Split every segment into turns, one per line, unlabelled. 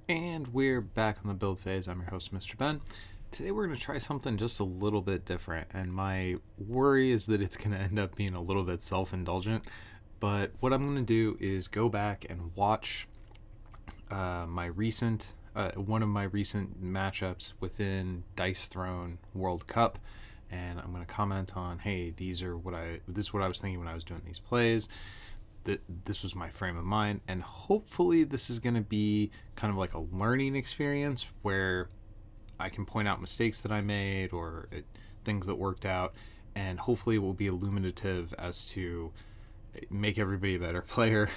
And we're back on the build phase. I'm your host, Mr. Ben. Today we're going to try something just a little bit different, and my worry is that it's going to end up being a little bit self-indulgent. But what I'm going to do is go back and watch one of my recent matchups within Dice Throne World Cup, and I'm going to comment on, hey, this is what I was thinking when I was doing these plays. This was my frame of mind, and hopefully this is going to be kind of like a learning experience where I can point out mistakes that I made or things that worked out, and hopefully it will be illuminative as to make everybody a better player.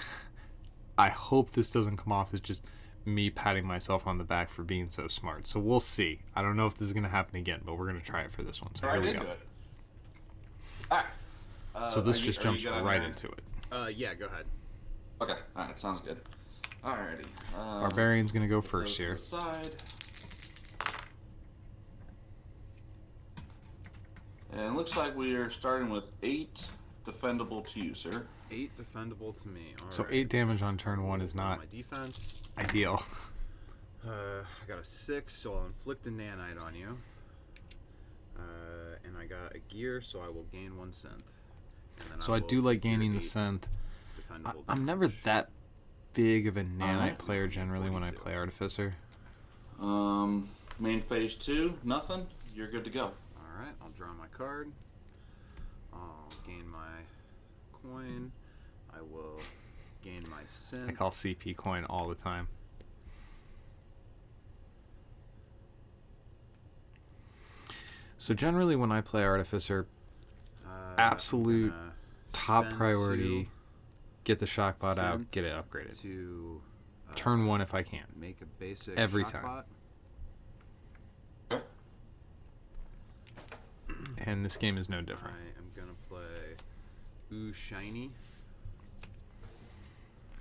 I hope this doesn't come off as just me patting myself on the back for being so smart. So we'll see. I don't know if this is going to happen again, but we're going to try it for this one. So here we go.
All right.
So this just jumps right into it.
Yeah, go ahead.
Okay, alright, sounds good. Alrighty.
Barbarian's going to go first here.
Side. And it looks like we are starting with 8 defendable to you, sir.
8 defendable to me. All
So
right.
8 damage on turn 1 is not
my defense.
ideal.
I got a 6, so I'll inflict a nanite on you. And I got a gear, so I will gain 1 synth. And then
So I do like gaining the synth. I'm never that big of a nanite player generally when I play Artificer.
Main phase 2, nothing. You're good to go.
Alright, I'll draw my card. I'll gain my coin. I will gain my synth.
I call CP coin all the time. So generally when I play Artificer, absolute top priority, get the Shockbot out, get it upgraded.
To
turn 1 if I can.
Make a basic
every
shock
time.
Bot.
And this game is no different.
I am gonna play Ooh Shiny.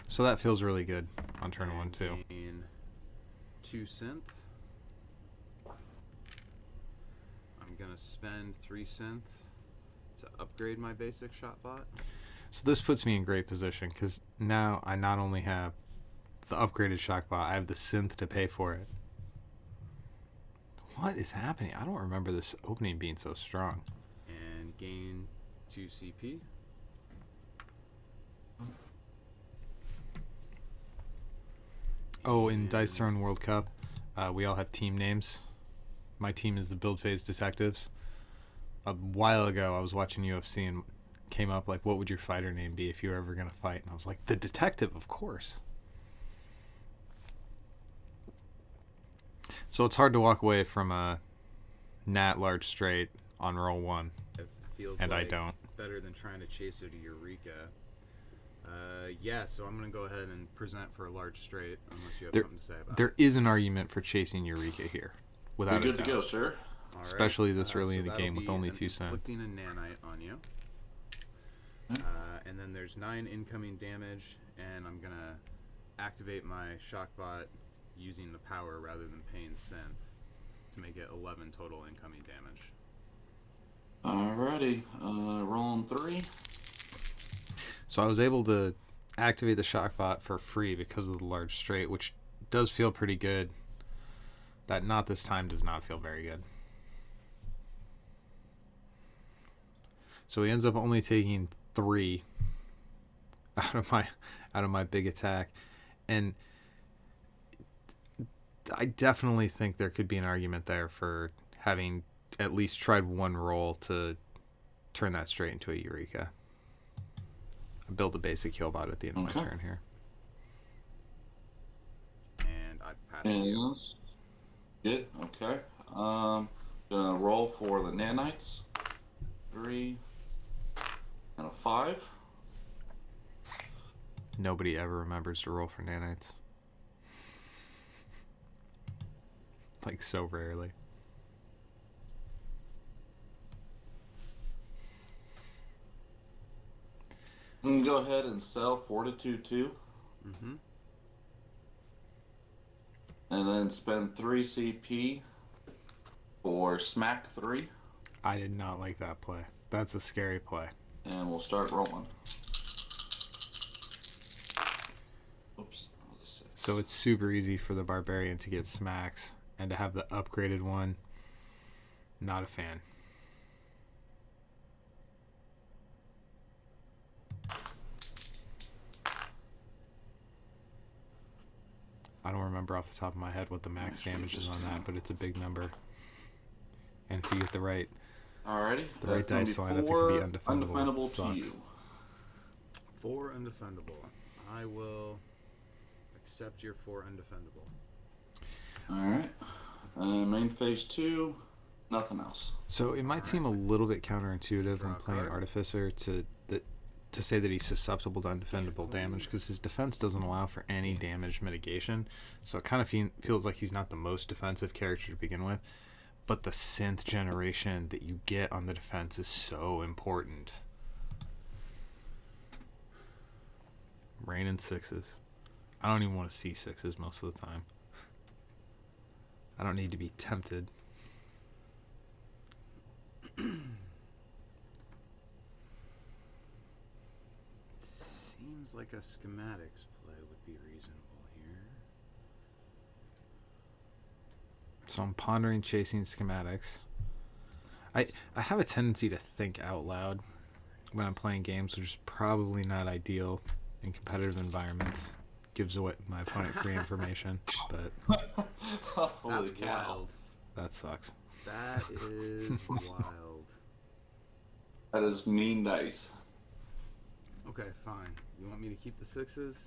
So that feels really good on turn 1 too.
Gain 2 synth. I'm gonna spend 3 synth to upgrade my basic shot bot.
So this puts me in great position because now I not only have the upgraded Shockbot, I have the synth to pay for it. What is happening? I don't remember this opening being so strong.
And gain 2 CP.
Oh, in Dice Throne World Cup, we all have team names. My team is the Build Phase Detectives. A while ago, I was watching UFC and came up like, what would your fighter name be if you were ever going to fight? And I was like, the Detective, of course. So it's hard to walk away from a Nat large straight on roll 1.
It feels
and
like
I don't.
better than trying to chase it to Eureka. Yeah, so I'm going to go ahead and present for a large straight, unless you have something to say about
There is an argument for chasing Eureka here, without
You're
a
good
doubt.
to go, sir.
All right.
Especially this early
so
in the
that'll
game with
be
only
an
2 cents.
inflicting a nanite on you. And then there's 9 incoming damage, and I'm going to activate my Shockbot using the power rather than paying synth to make it 11 total incoming damage.
Alrighty. Rolling 3.
So I was able to activate the Shockbot for free because of the large straight, which does feel pretty good. That not this time does not feel very good. So he ends up only taking 3 out of my big attack, and I definitely think there could be an argument there for having at least tried one roll to turn that straight into a Eureka. I build a basic Killbot at the end of my turn here.
And I pass to
Anything
you.
else? Good. Okay. Gonna roll for the nanites. 3 and a 5.
Nobody ever remembers to roll for nanites. Like, so rarely.
I'm gonna go ahead and sell Fortitude 2.
Mm-hmm.
And then spend 3 CP for Smack 3.
I did not like that play. That's a scary play.
And we'll start rolling. Oops. That was a 6.
So it's super easy for the barbarian to get smacks, and to have the upgraded one, not a fan. I don't remember off the top of my head what the max damage is on that, but it's a big number. And if you get the right
Alrighty.
right dice lineup, it can be undefendable. It
Undefendable to
sucks.
you.
4 undefendable. I will accept your 4 undefendable.
Alright. Main phase 2. Nothing else.
So it might seem a little bit counterintuitive
Draw
when
a
playing
card.
Artificer to say that he's susceptible to undefendable damage, because his defense doesn't allow for any damage mitigation. So it kind of feels like he's not the most defensive character to begin with. But the synth generation that you get on the defense is so important. Rain and 6s. I don't even want to see 6s most of the time. I don't need to be tempted.
Seems like a schematics play would be reasonable here.
So I'm pondering chasing schematics. I have a tendency to think out loud when I'm playing games, which is probably not ideal in competitive environments. Gives away my opponent free information, but
Holy
That's
cow.
wild.
that sucks.
That is wild.
That is mean dice.
Okay, fine. You want me to keep the 6s?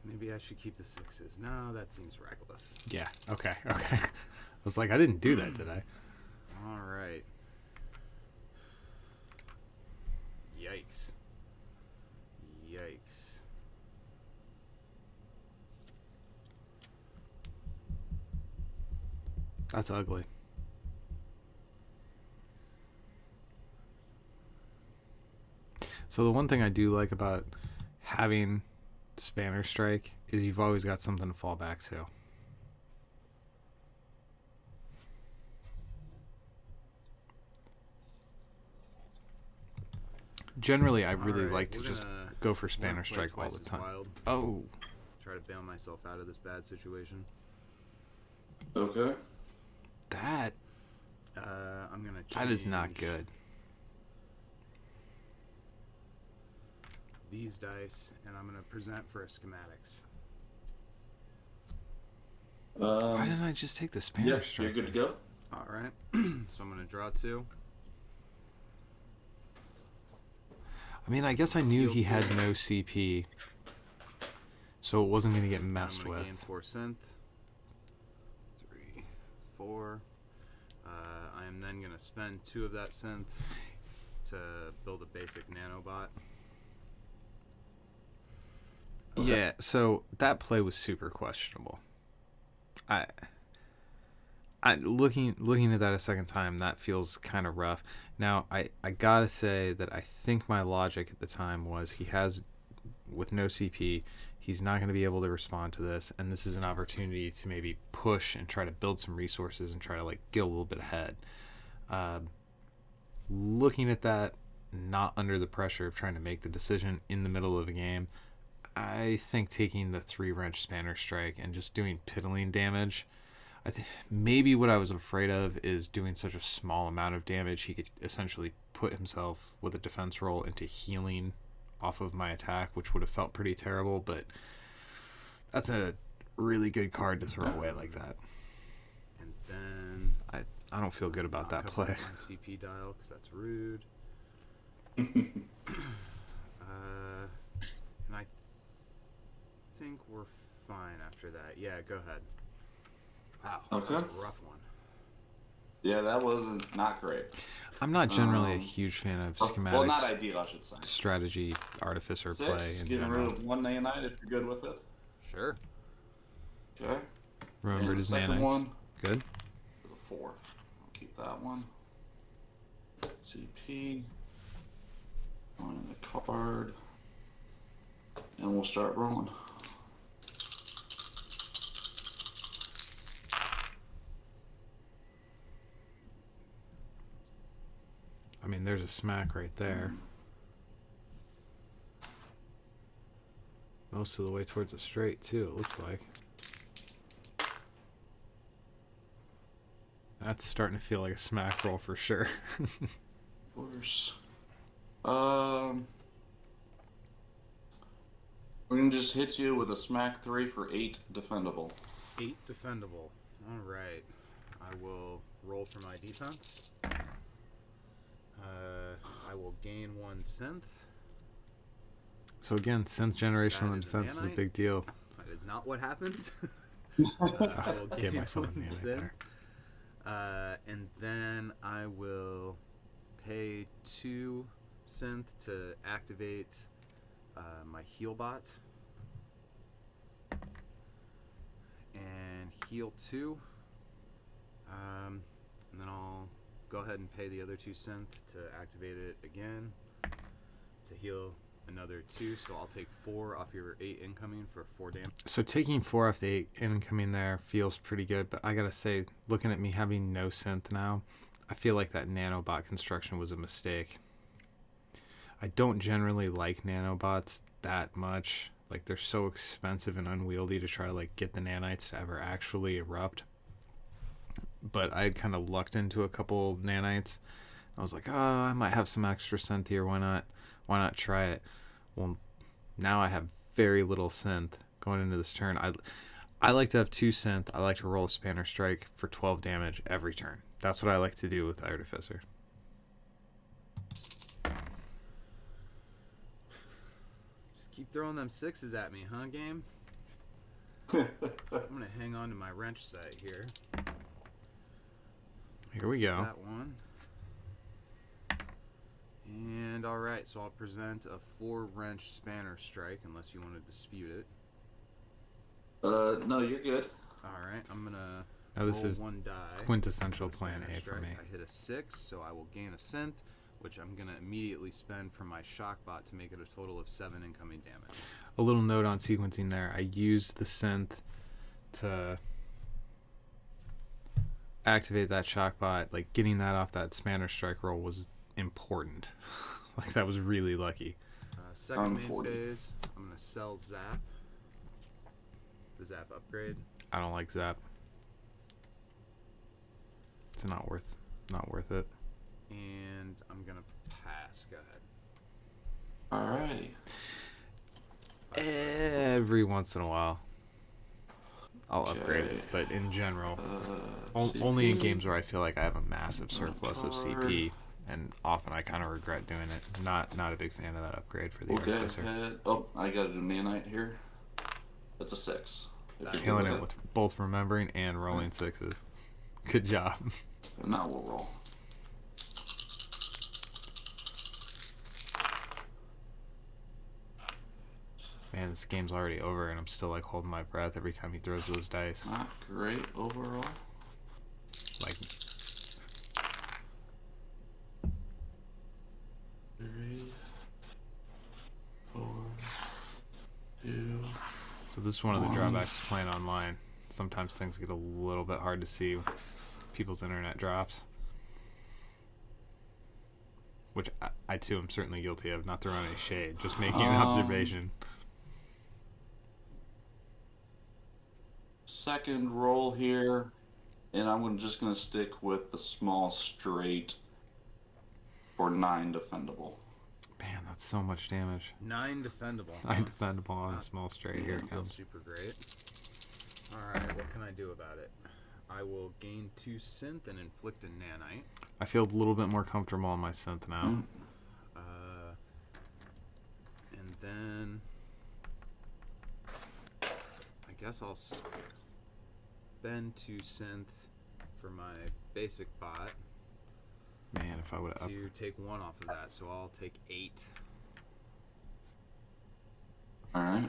Maybe I should keep the 6s. No, that seems reckless.
Yeah, okay. I was like, I didn't do that, did I?
Alright. Yikes. Yikes.
That's ugly. So the one thing I do like about having Spanner Strike is you've always got something to fall back to. Generally, I really
Alright,
like to
we're
just
gonna-
go for
we're gonna
Spanner
play
Strike all
twice
the
as
time.
wild.
Oh,
Try to bail myself out of this bad situation.
Okay.
that
I'm gonna
that is not
change
good.
These dice, and I'm gonna present for a schematics.
Why didn't I just take the Spanner
Yeah, you're
Strike?
good to go.
All right. So I'm gonna draw 2.
I mean, I guess I knew
Heal
he had
2.
no CP, so it wasn't going to get
And
messed
I'm gonna
with.
gain 4 synth. 3, 4. I am then gonna spend 2 of that synth to build a basic nanobot.
Yeah, so that play was super questionable. I looking at that a second time, that feels kind of rough. Now, I gotta say that I think my logic at the time was he has, with no CP, he's not going to be able to respond to this, and this is an opportunity to maybe push and try to build some resources and try to like get a little bit ahead. Looking at that, not under the pressure of trying to make the decision in the middle of a game, I think taking the 3 wrench Spanner Strike and just doing piddling damage. I think maybe what I was afraid of is doing such a small amount of damage. He could essentially put himself with a defense roll into healing off of my attack, which would have felt pretty terrible. But that's a really good card to throw away like that.
And then
I don't feel good about that
knock up
play.
my CP dial because that's rude. And I think we're fine after that. Yeah, go ahead. Wow,
Okay.
that's a rough one.
Yeah, that wasn't not great.
I'm not generally a huge fan of
Well, not
schematics,
ideal, I should say.
strategy, artificer
6,
play in
getting rid
general.
of 1 nanite if you're good with it.
Sure.
Okay.
Remembered
And the
his
second
nanites.
one
Good.
is a 4. I'll keep that one. CP. On the card. And we'll start rolling.
I mean, there's a smack right there. Most of the way towards a straight, too, it looks like. That's starting to feel like a smack roll for sure.
Of course. We're gonna just hit you with a smack 3 for 8 defendable.
8 defendable. Alright. I will roll for my defense. I will gain 1 synth.
So again, synth generation
That
on
is a
defense is a
nanite.
big deal.
That is not what happened. I will
Get
gain
myself
1
a nanite
synth.
there.
And then I will pay 2 synth to activate my heal bot. And heal 2. And then I'll go ahead and pay the other 2 synth to activate it again to heal another 2. So I'll take 4 off your 8 incoming for 4 damage.
So taking 4 off the 8 incoming there feels pretty good, but I gotta say, looking at me having no synth now, I feel like that nanobot construction was a mistake. I don't generally like nanobots that much. Like, they're so expensive and unwieldy to try to like get the nanites to ever actually erupt. But I had kind of lucked into a couple nanites. I was like, oh, I might have some extra synth here. Why not? Why not try it? Well, now I have very little synth going into this turn. I like to have 2 synth. I like to roll a Spanner Strike for 12 damage every turn. That's what I like to do with Artificer.
Just keep throwing them 6s at me, huh, game? I'm gonna hang on to my wrench sight here.
Here we go.
That one. And alright, so I'll present a 4 wrench Spanner Strike unless you want to dispute it.
No, you're good.
Alright, I'm gonna
Now this
roll
is
1 die.
quintessential
with
plan
Spanner
A for
Strike.
me.
I hit a 6, so I will gain a synth, which I'm gonna immediately spend for my shock bot to make it a total of 7 incoming damage.
A little note on sequencing there. I used the synth to activate that shock bot. Like, getting that off that Spanner Strike roll was important. Like, that was really lucky.
Second main
40.
phase, I'm gonna sell Zap. The Zap upgrade.
I don't like Zap. It's not worth it.
And I'm gonna pass. Go ahead.
Alrighty.
Every once in a while, I'll upgrade
Okay.
it. But in general,
CP.
only in games where I feel like I have a massive surplus of CP, and often I kind of regret doing it. Not a big fan of that upgrade for the
Okay.
Artificer.
Oh, I gotta do nanite here. That's a 6. If you're
Killing
good
it with both remembering and rolling 6s. Good job.
Now we'll roll.
Man, this game's already over, and I'm still like holding my breath every time he throws those dice.
Not great overall.
Like,
3, 4, 2.
so this is one of the drawbacks of playing online. Sometimes things get a little bit hard to see with people's internet drops. Which I too am certainly guilty of, not throwing any shade, just making an observation.
Second roll here, and I'm just gonna stick with the small straight for 9 defendable.
Man, that's so much damage.
9 defendable.
I defendable on a small straight. Here it
Feels
comes.
super great. Alright, what can I do about it? I will gain 2 synth and inflict a nanite.
I feel a little bit more comfortable on my synth now.
And then I guess I'll spend 2 synth for my basic bot
Man, if I would have
to take 1 off of that, so I'll take 8.
Alright.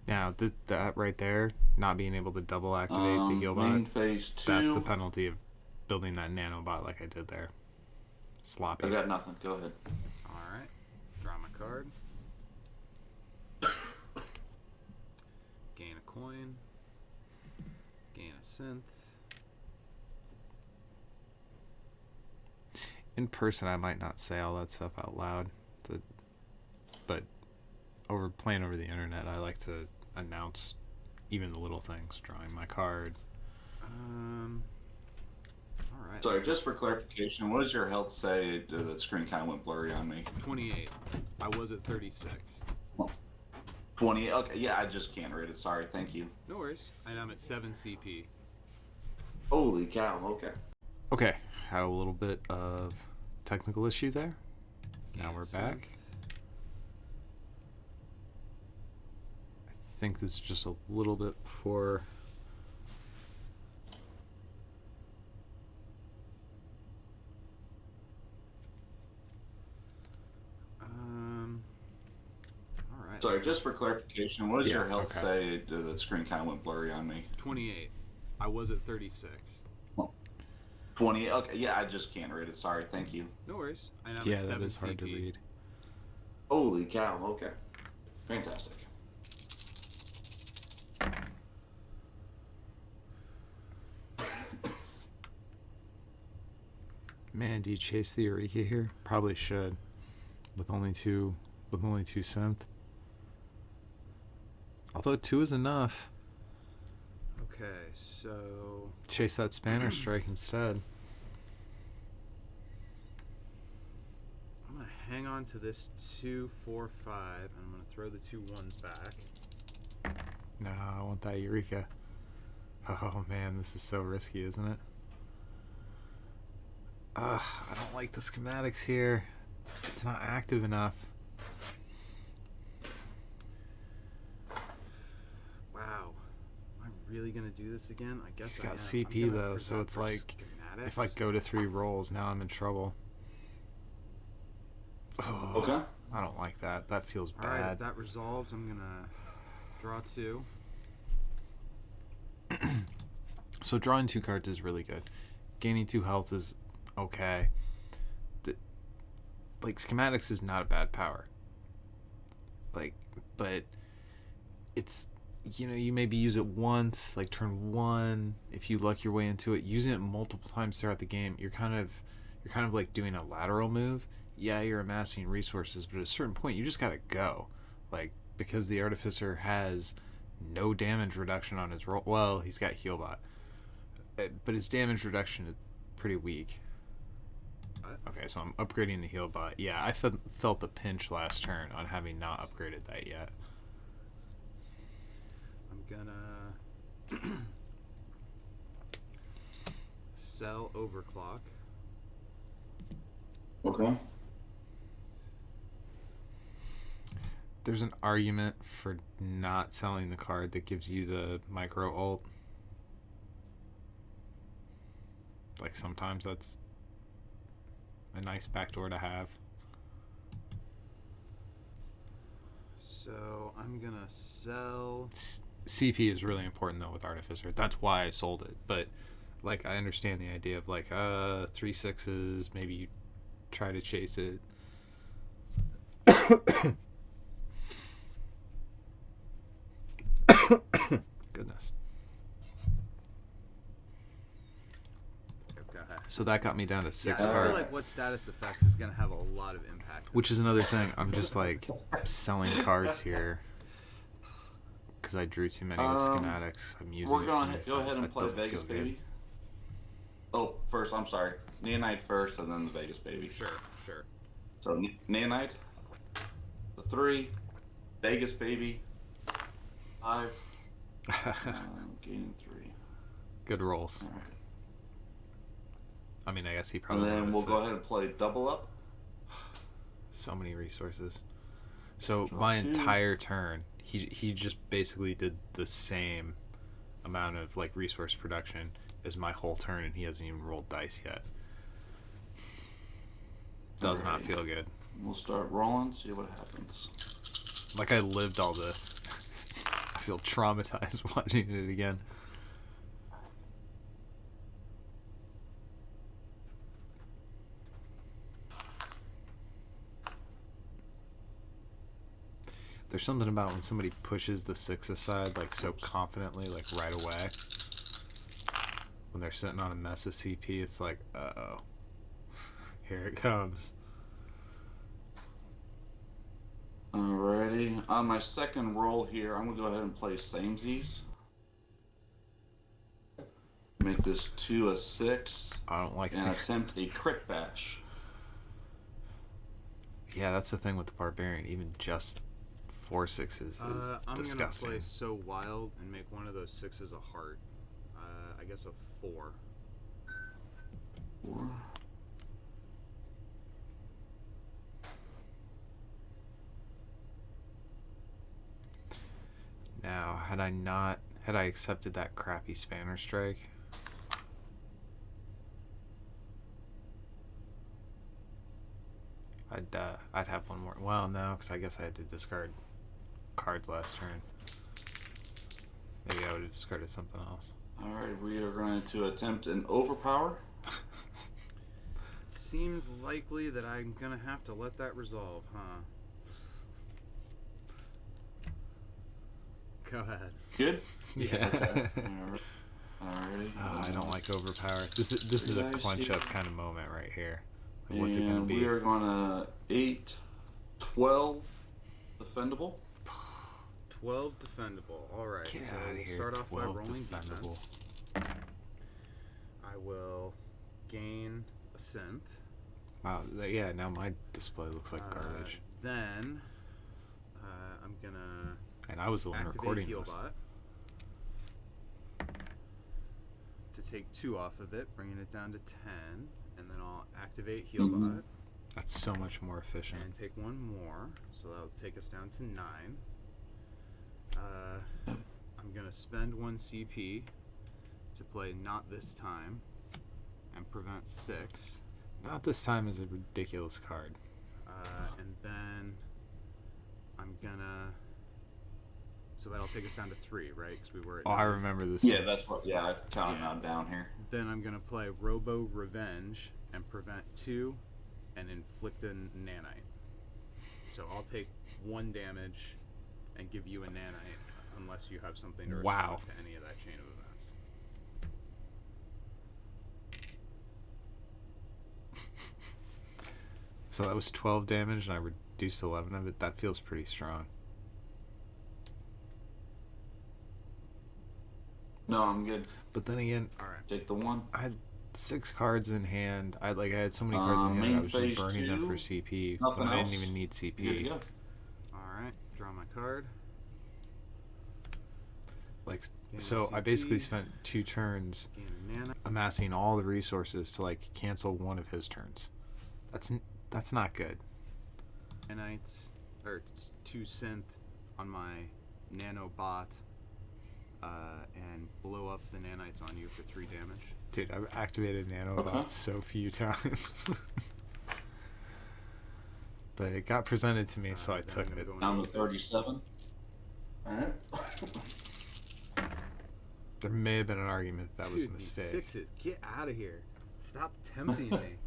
now that right there, not being able to double activate the heal
Main
bot,
phase 2.
that's the penalty of building that nanobot like I did there. Sloppy.
I got nothing. Go ahead.
Alright, draw my card. Gain a coin. Gain a synth.
In person, I might not say all that stuff out loud, but over playing over the internet, I like to announce even the little things. Drawing my card.
All right.
Sorry, just for clarification, what does your health say? The screen kind of went blurry on me.
28. I was at 36.
20. Okay, yeah, I just can't read it. Sorry, thank you.
No worries. And I'm at 7 CP.
Holy cow, okay.
Okay, had a little bit of technical issue there. Now we're back. I think this is just a little bit before.
All right.
Sorry, just for clarification, what does
Yeah,
your health
okay.
say? The screen kind of went blurry on me.
28. I was at 36.
20. Okay, yeah, I just can't read it. Sorry, thank you.
No worries. And I'm
Yeah,
at 7
that is hard to
CP.
read.
Holy cow, okay. Fantastic.
Man, do you chase the Eureka here? Probably should. With only two synth. Although 2 is enough.
Okay, so
Chase that Spanner Strike instead.
I'm gonna hang on to this 2, 4, 5, and I'm gonna throw the 2 1s back.
No, I want that Eureka. Oh man, this is so risky, isn't it? Ugh, I don't like the schematics here. It's not active enough.
Wow. Am I really gonna do this again? I guess
He's
I
got
am.
CP
I'm gonna
though, so
present
it's
for
like
schematics.
if I go to 3 rolls, now I'm in trouble. Oh,
Okay.
I don't like that. That feels
All right, if
bad.
that resolves, I'm gonna draw 2.
So drawing 2 cards is really good. Gaining 2 health is okay. Like schematics is not a bad power. Like, but it's, you know, you maybe use it once, like turn 1. If you luck your way into it, using it multiple times throughout the game, you're kind of like doing a lateral move. Yeah, you're amassing resources, but at a certain point, you just gotta go. Like, because the Artificer has no damage reduction on his roll. Well, he's got Healbot, but his damage reduction is pretty weak. Okay, so I'm upgrading the Healbot. Yeah, I felt the pinch last turn on having not upgraded that yet.
I'm gonna sell Overclock.
Okay.
There's an argument for not selling the card that gives you the micro ult. Like sometimes that's a nice backdoor to have.
So I'm gonna sell.
CP is really important though with Artificer. That's why I sold it. But like I understand the idea of like 3 6s, maybe you try to chase it. Goodness.
Go ahead.
So that got me down to 6
Yeah, I
cards.
feel like what status effects is gonna have a lot of impact.
Which is another thing. I'm just like selling cards here because I drew too many of the schematics. I'm using.
We're
it
going
too
to
many
go ahead
times.
and
That
play
doesn't
Vegas,
feel good.
baby. Oh, first, I'm sorry. Neonite first, and then the Vegas, baby.
Sure.
So, Neonite, the 3, Vegas, baby, 5, gaining 3.
Good rolls.
All right.
I mean, I guess he
And
probably.
then
wanted
we'll go
6.
ahead and play double up.
So many resources. So
Draw
my
2.
entire turn, he just basically did the same amount of like resource production as my whole turn, and he hasn't even rolled dice yet. Does not
Alrighty.
feel good.
We'll start rolling, see what happens.
Like I lived all this. I feel traumatized watching it again. There's something about when somebody pushes the 6 aside like so confidently, like right away. When they're sitting on a mess of CP, it's like, uh-oh. Here it comes.
Alrighty. On my second roll here, I'm gonna go ahead and play samesies. Make this 2 a 6
I don't like
and attempt a crit bash.
Yeah, that's the thing with the barbarian. Even just 4 6s is
I'm
disgusting.
gonna play so wild and make one of those 6s a heart. I guess a 4.
4.
Now, had I accepted that crappy Spanner strike, I'd have one more. Well, no, because I guess I had to discard cards last turn. Maybe I would have discarded something else.
Alright, we are going to attempt an overpower.
Seems likely that I'm gonna have to let that resolve, huh? Go ahead.
Good?
Yeah.
Alrighty.
I don't like overpower. This is a
Guys,
clench
here.
up kind of moment right here. Like, what's it gonna
And
be?
we are gonna 8, 12 defendable.
12 defendable. Alright,
Get
so
outta
we'll
here,
start off by
12
rolling
defendable.
defense. I will gain a synth.
Wow. Yeah. Now my display looks like garbage,
Then I'm gonna
and I was the one
activate
recording this.
Healbot to take 2 off of it, bringing it down to 10, and then I'll activate Healbot
That's so much more efficient.
and take 1 more, so that'll take us down to 9. I'm gonna spend 1 CP to play Not This Time and prevent 6.
Not This Time is a ridiculous card.
And then I'm gonna. So that'll take us down to 3, right? Because we were at
Oh, I
9.
remember this.
Yeah,
one.
that's what. Yeah, I counted out down here.
Then I'm gonna play Robo Revenge and prevent 2 and inflict a nanite. So I'll take 1 damage and give you a nanite unless you have something to respond
Wow.
to any of that chain of events.
So that was 12 damage, and I reduced 11 of it. That feels pretty strong.
No, I'm good.
But then again,
Alright.
Take the 1.
I had 6 cards in hand. I had so many cards in hand.
Main
I was just
phase
burning them
2,
for CP
nothing
when I
else.
didn't even need
Good to
CP.
go.
Alright. Draw my card.
Like,
Gain
so I
CP,
basically spent 2 turns
gain a nanite.
amassing all the resources to like cancel one of his turns. That's not good.
Nanites, or 2 synth on my nanobot, and blow up the nanites on you for 3 damage.
Dude, I've activated Nanobots so few times. But it got presented to me, so I
Then
took
I'm
it.
going
Down to 37. Alright.
There may have been an argument that was a
Dude, these
mistake.
6s, get out of here! Stop tempting me.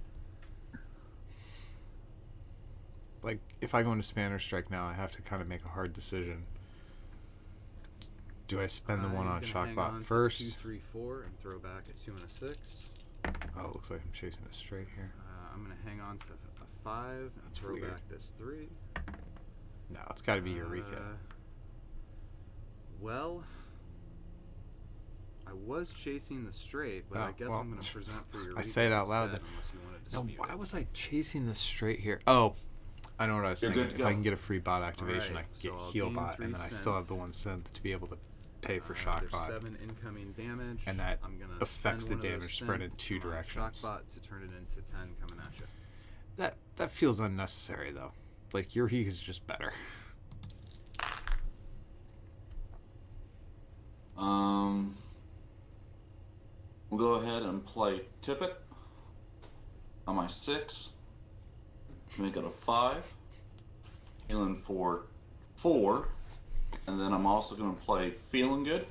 Like, if I go into Spanner Strike now, I have to kind of make a hard decision. Do I spend the one
I'm
on
gonna hang
Shockbot
on to
first?
2, 3, 4, and throw back a 2 and a 6.
Oh, it looks like I'm chasing a straight here.
I'm gonna hang on to a 5 and
That's
throw
weird.
back this 3.
No, it's got to be Eureka.
Well, I was chasing the straight, but
Oh,
I guess
well,
I'm gonna present for Eureka.
I say it out loud
instead,
then.
unless you want to
No,
dispute
why
it.
was I chasing this straight here? Oh, I know what I was
You're
thinking.
good
If
to
I
go.
can get a free bot activation,
Alright,
I can
so
get
I'll
Heal
gain
Bot,
3
and then I still
synth.
have the 1 synth to be able to pay for
There's
Shockbot.
7 incoming damage,
And that
I'm gonna
affects
spend
the
one of
damage
those
spread
synth
in 2
to my
directions.
Shockbot to turn it into 10 coming at you.
That feels unnecessary though. Like Eureka is just better.
We'll go ahead and play Tippet on my 6. Make it a 5. Healing for 4. And then I'm also going to play Feeling Good.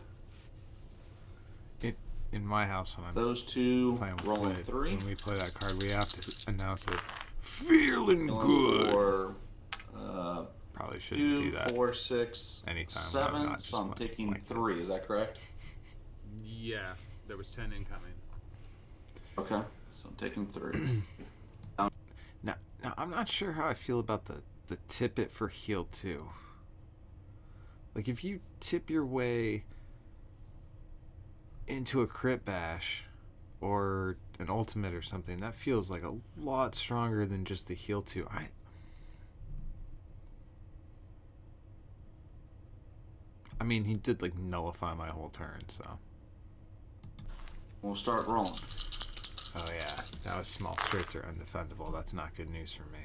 In my house when I'm
Those 2
playing with
rolling
Wade,
3.
when we play that card, we have to announce it. Feeling
Healing
good.
for
Probably shouldn't
2,
do that.
4, 6,
Anytime when I'm
7.
not
So I'm
just
taking
like that.
3. Is that correct?
Yeah, there was 10 incoming.
Okay. So I'm taking 3.
Now I'm not sure how I feel about the the tip it for heal 2. Like, if you tip your way into a crit bash or an ultimate or something, that feels like a lot stronger than just the heal 2. I mean, he did, like, nullify my whole turn, so.
We'll start rolling.
Oh, yeah. Now his small straights are undefendable. That's not good news for me.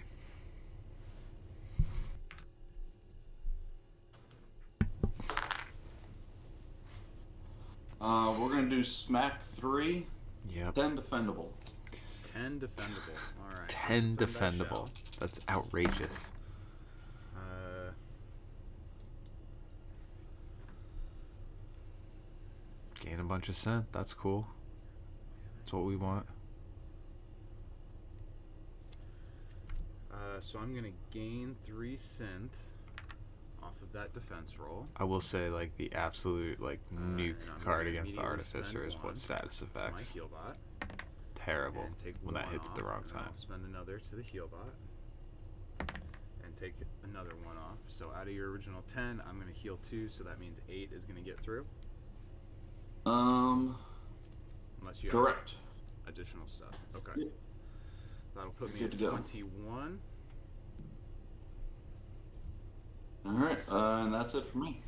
We're going to do smack 3.
Yep.
10 defendable.
10 defendable. All right.
10
Defend that
defendable.
shell.
That's outrageous. Gain a bunch of scent. That's cool. That's what we want.
So I'm gonna gain 3 synth off of that defense roll.
I will say, like, the absolute, like, nuke
and I'm
card
gonna
against the
immediately
Artificer
spend
is
one
what status
to my
effects.
heal bot.
Terrible
And take
when that
one
hits at the
off,
wrong
and then
time.
I'll spend another to the heal bot. And take another one off. So out of your original 10, I'm gonna heal 2, so that means 8 is gonna get through. Unless you
Correct.
have additional stuff. Okay.
Yeah.
That'll put me
Good
at
to go.
21.
Alright, and that's it for me.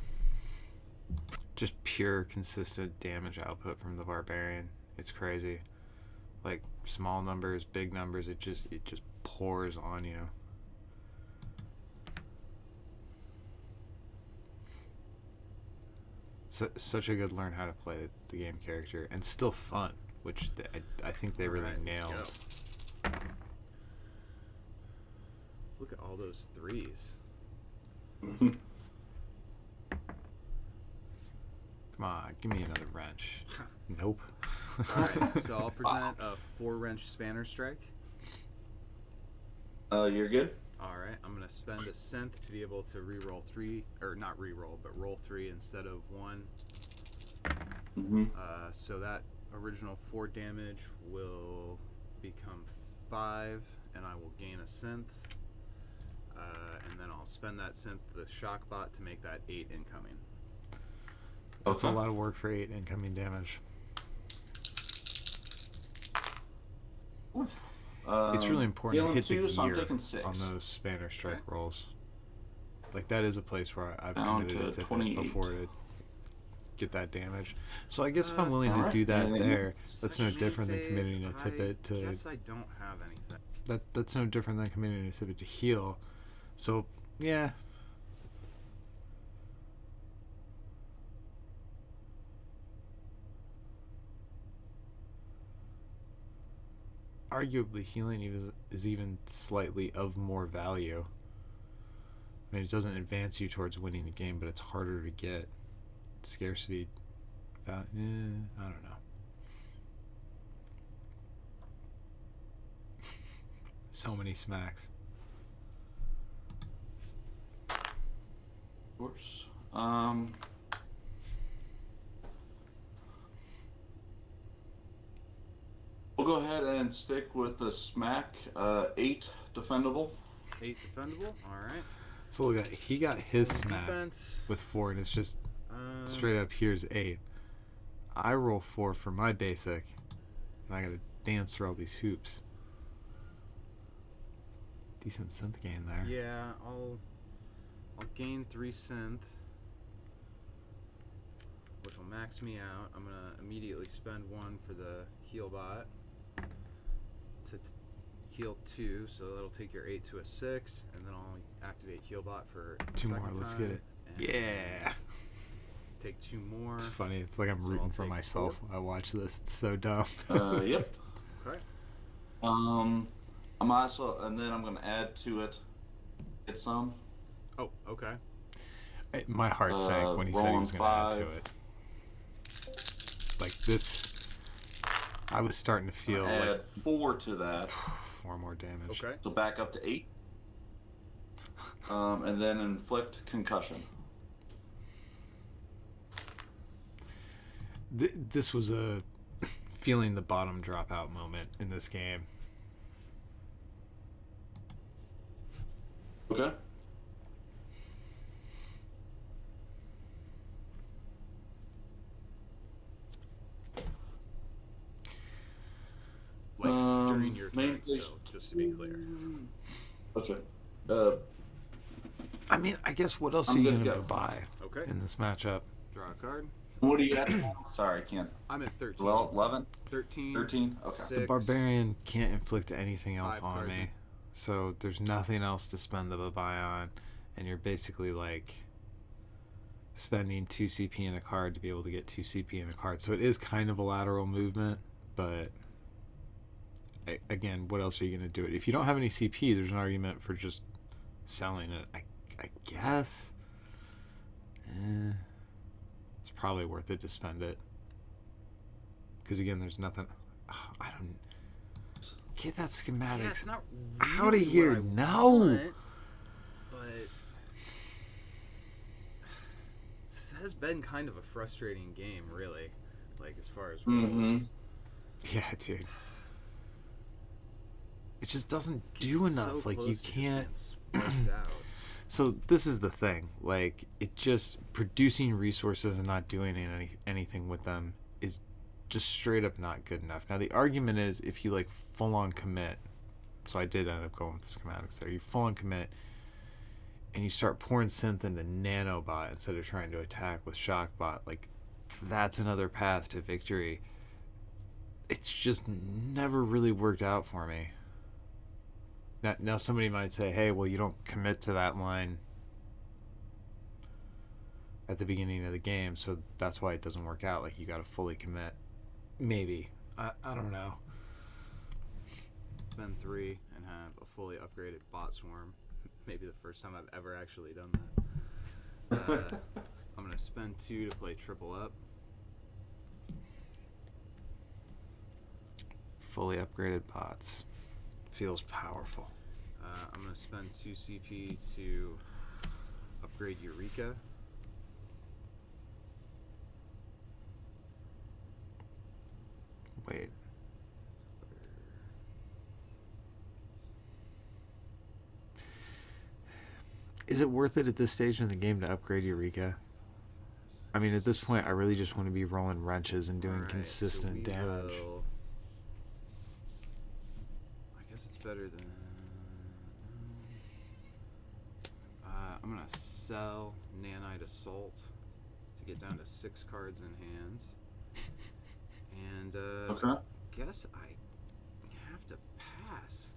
Just pure consistent damage output from the Barbarian. It's crazy. Like, small numbers, big numbers, it just pours on you. Such a good learn how to play the game character, and still fun, which I think they really
Alright, let's
nailed.
go. Look at all those 3s.
Come on, give me another wrench. Nope.
Alright, so I'll present a 4 wrench spanner strike.
You're good?
Alright, I'm gonna spend a synth to be able to reroll 3, or not reroll, but roll 3 instead of 1.
Mm-hmm.
So that original 4 damage will become 5, and I will gain a synth. And then I'll spend that synth, the shock bot, to make that 8 incoming.
That's a
Okay.
lot of work for 8 incoming damage. It's really important to
healing
hit the
2, so I'm
gear
taking 6.
on those spanner strike
Okay.
rolls. Like, that is a place where I've
Down
committed
to
it to hit
28.
before to get that damage. So I guess if I'm willing to
alright.
do that
Anything
there, that's no
Second
different than
phase,
committing a tippet
I
to
guess I don't have anything.
that's no different than committing a tippet to heal. So yeah. Arguably, healing is even slightly of more value. I mean, it doesn't advance you towards winning the game, but it's harder to get. Scarcity, I don't know. So many smacks.
Of course. We'll go ahead and stick with the smack. 8 defendable.
8 defendable. All right.
So look, he got his smack
Defense.
with 4, and it's just straight up. Here's 8. I roll 4 for my basic, and I gotta dance through all these hoops. Decent synth gain there.
Yeah, I'll gain 3 synth, which will max me out. I'm gonna immediately spend 1 for the heal bot to heal 2, so that'll take your 8 to a 6, and then I'll activate heal bot for a
2 more.
second
Let's
time,
get it.
and
Yeah.
Take 2 more.
It's funny. It's like I'm
So
rooting
I'll
for
take
myself
4.
when I watch this. It's so dumb.
Yep.
Okay.
I'm also, and then I'm going to add to it. Get some.
Oh, okay.
My heart sank when he said he was going to add to
5.
it. Like this, I was starting to feel
add
like
4 to that.
4 more damage.
Okay.
So back up to 8. And then inflict concussion.
This was a feeling the bottom dropout moment in this game.
Okay.
Like during your
main
turn,
place.
so just to be clear.
Okay.
I mean, I guess what else
I'm
are you
good to
gonna
go.
buy
Okay.
in this matchup?
Draw a card.
What are you at now? Sorry, I can't.
I'm at 13.
Well, 11,
13.
13. Okay.
6.
The barbarian can't inflict anything else
5
on
cards.
me, so there's nothing else to spend the buy on, and you're basically like spending 2 CP in a card to be able to get 2 CP in a card. So it is kind of a lateral movement, but again, what else are you going to do it? If you don't have any CP, there's an argument for just selling it. I guess it's probably worth it to spend it, because again, there's nothing. I don't get that schematic.
Yeah, it's not really
Out of here,
what I
no.
want, but this has been kind of a frustrating game, really. Like as far as rolls.
Yeah, dude. It just doesn't do
So
enough. Like,
close
you
to just
can't.
being spiked out.
So this is the thing. Like, it just producing resources and not doing anything with them is just straight up not good enough. Now the argument is, if you like full on commit. So I did end up going with the schematics there. You full on commit, and you start pouring synth into nanobot instead of trying to attack with shockbot. Like, that's another path to victory. It's just never really worked out for me. Now somebody might say, hey, well, you don't commit to that line at the beginning of the game, so that's why it doesn't work out. Like, you got to fully commit. Maybe. I don't know.
Spend 3 and have a fully upgraded bot swarm. Maybe the first time I've ever actually done that. I'm going to spend 2 to play triple up.
Fully upgraded bots. Feels powerful.
I'm going to spend 2 CP to upgrade Eureka.
Wait. Is it worth it at this stage in the game to upgrade Eureka? I mean, at this point, I really just want to be rolling wrenches and doing
Alright,
consistent
so we
damage.
will- I guess it's better than... I'm going to sell Nanite Assault to get down to 6 cards in hand. And
Okay.
guess I have to pass.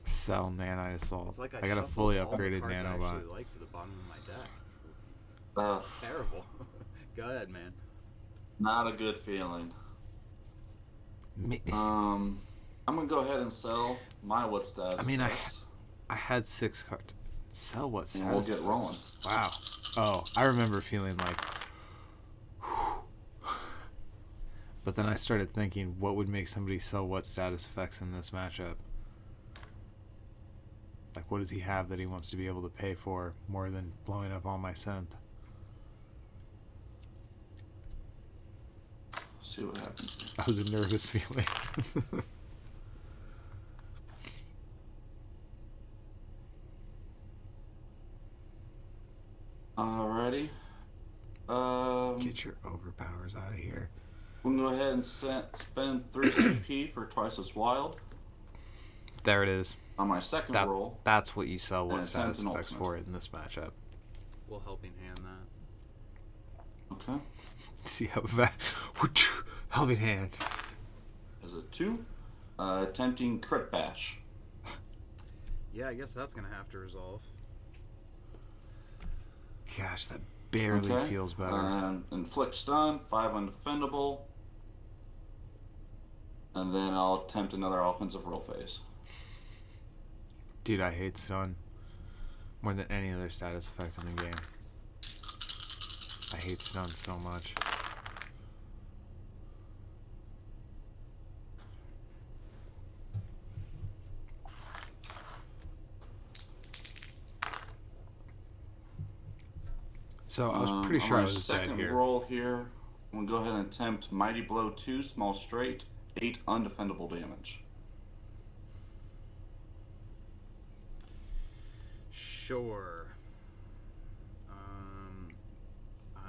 Sell Nanite Assault.
It's like
I got a
shuffled
fully
all the
upgraded
cards I
nanobot.
actually like to the bottom of my deck.
Uh,
Terrible. Go ahead, man.
not a good feeling.
Me-
I'm gonna go ahead and sell my what status.
I mean,
effects,
I had 6 cards. Sell what
and we'll
status?
get rolling.
Wow. Oh, I remember feeling like... But then I started thinking, what would make somebody sell what status effects in this matchup? Like, what does he have that he wants to be able to pay for more than blowing up all my synth?
See what happens.
That was a nervous feeling.
Alrighty.
Get your overpowers out of here.
We'll go ahead and spend 3 CP for Twice as Wild
There it is.
on my second
That's,
roll.
that's what you sell what
And
status
attempt an
effects
ultimate.
for in this matchup.
We'll helping hand that.
Okay.
See how helping hand.
Is it 2? Attempting crit bash.
Yeah, I guess that's going to have to resolve.
Gosh, that barely
Okay.
feels better.
Inflict stun, 5 undefendable. And then I'll attempt another offensive roll phase.
Dude, I hate stun more than any other status effect in the game. I hate stun so much. So I was pretty sure I
on my
was dead
second
here.
roll here, I'm gonna go ahead and attempt Mighty Blow 2, small straight, 8 undefendable damage.
Sure.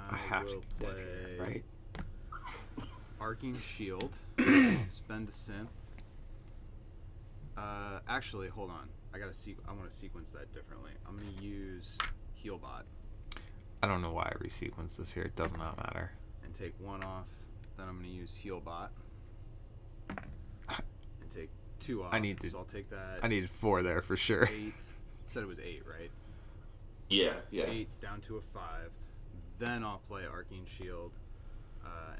I have to
will
be dead here, right?
Arcing Shield. I'll spend a synth. Actually, hold on. I want to sequence that differently. I'm gonna use Healbot
I don't know why I resequenced this here. It does not matter.
and take 1 off. Then I'm gonna use Healbot and take 2 off. So I'll take that.
I needed 4 there for sure.
8. Said it was 8, right?
Yeah.
8 down to a 5. Then I'll play Arcane Shield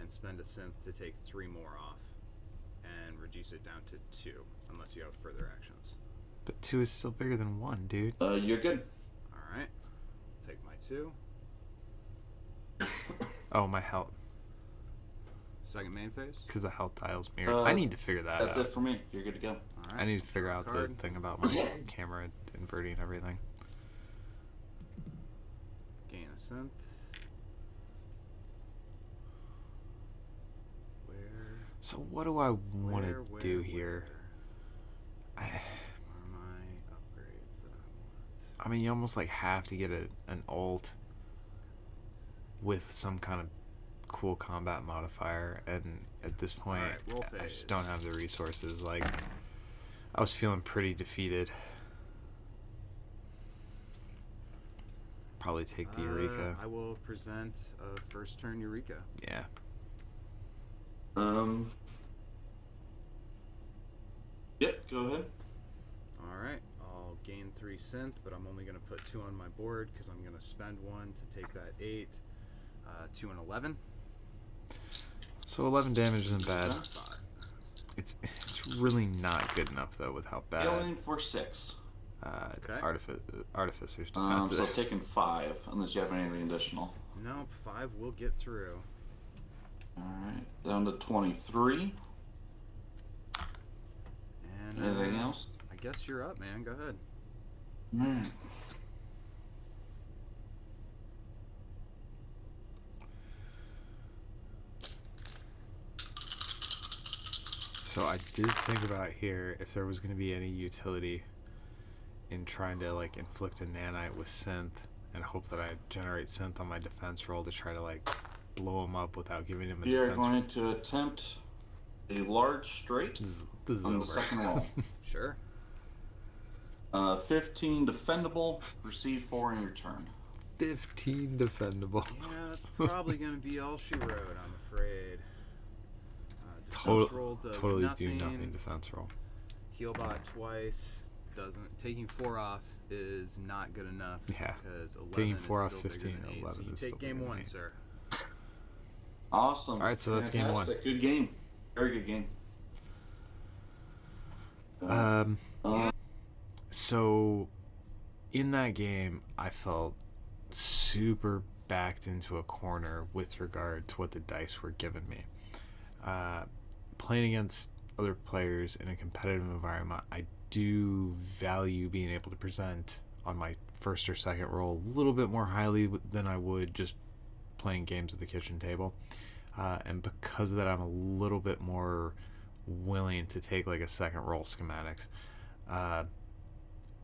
and spend a synth to take 3 more off and reduce it down to 2, unless you have further actions.
But 2 is still bigger than 1, dude.
You're good.
All right. Take my 2.
Oh, my health.
Second main phase.
Because the health tile's mirrored. I need to figure that out.
That's it for me. You're good to go.
All right.
I need to figure
Draw a
out the
card.
thing about my camera inverting everything.
Gain a synth. Where?
So what do I want to do here?
Where are my upgrades that I want?
I mean, you almost like have to get an ult with some kind of cool combat modifier, and at this point,
Alright, roll
I
phase.
just don't have the resources. Like, I was feeling pretty defeated. Probably take the Eureka.
I will present a first turn Eureka.
Yeah.
Yep, go ahead.
Alright, I'll gain 3 synth, but I'm only going to put 2 on my board because I'm going to spend 1 to take that 8. 2 and 11.
So 11 damage isn't bad.
Okay.
It's really not good enough though with how bad
Healing for 6.
Okay.
Artificer's
So
defensive.
I've taken 5, unless you have anything additional.
Nope, 5 will get through.
Alright, down to 23.
And
Anything else?
I guess you're up, man. Go ahead.
Mm.
So I did think about here if there was going to be any utility in trying to like inflict a nanite with synth and hope that I generate synth on my defense roll to try to like blow him up without giving him a
We are
defense
going to attempt a large straight
This is
on
over.
the second roll.
Sure.
15 defendable, receive 4 in return.
15 defendable.
Yeah, it's probably going to be all she wrote, I'm afraid.
Total-
roll does
Totally
nothing.
do nothing defense roll.
Healbot twice doesn't. Taking 4 off is not good enough.
Yeah.
Because 11
Taking
is
4 off
still bigger
15,
than 8,
11
so you
is
take
still
game
bigger than
1,
8.
sir.
Awesome.
All right, so that's game 1.
Fantastic. Good game. Very good game.
Yeah. So in that game, I felt super backed into a corner with regard to what the dice were giving me. Playing against other players in a competitive environment, I do value being able to present on my first or second roll a little bit more highly than I would just playing games at the kitchen table. And because of that, I'm a little bit more willing to take like a second roll schematics.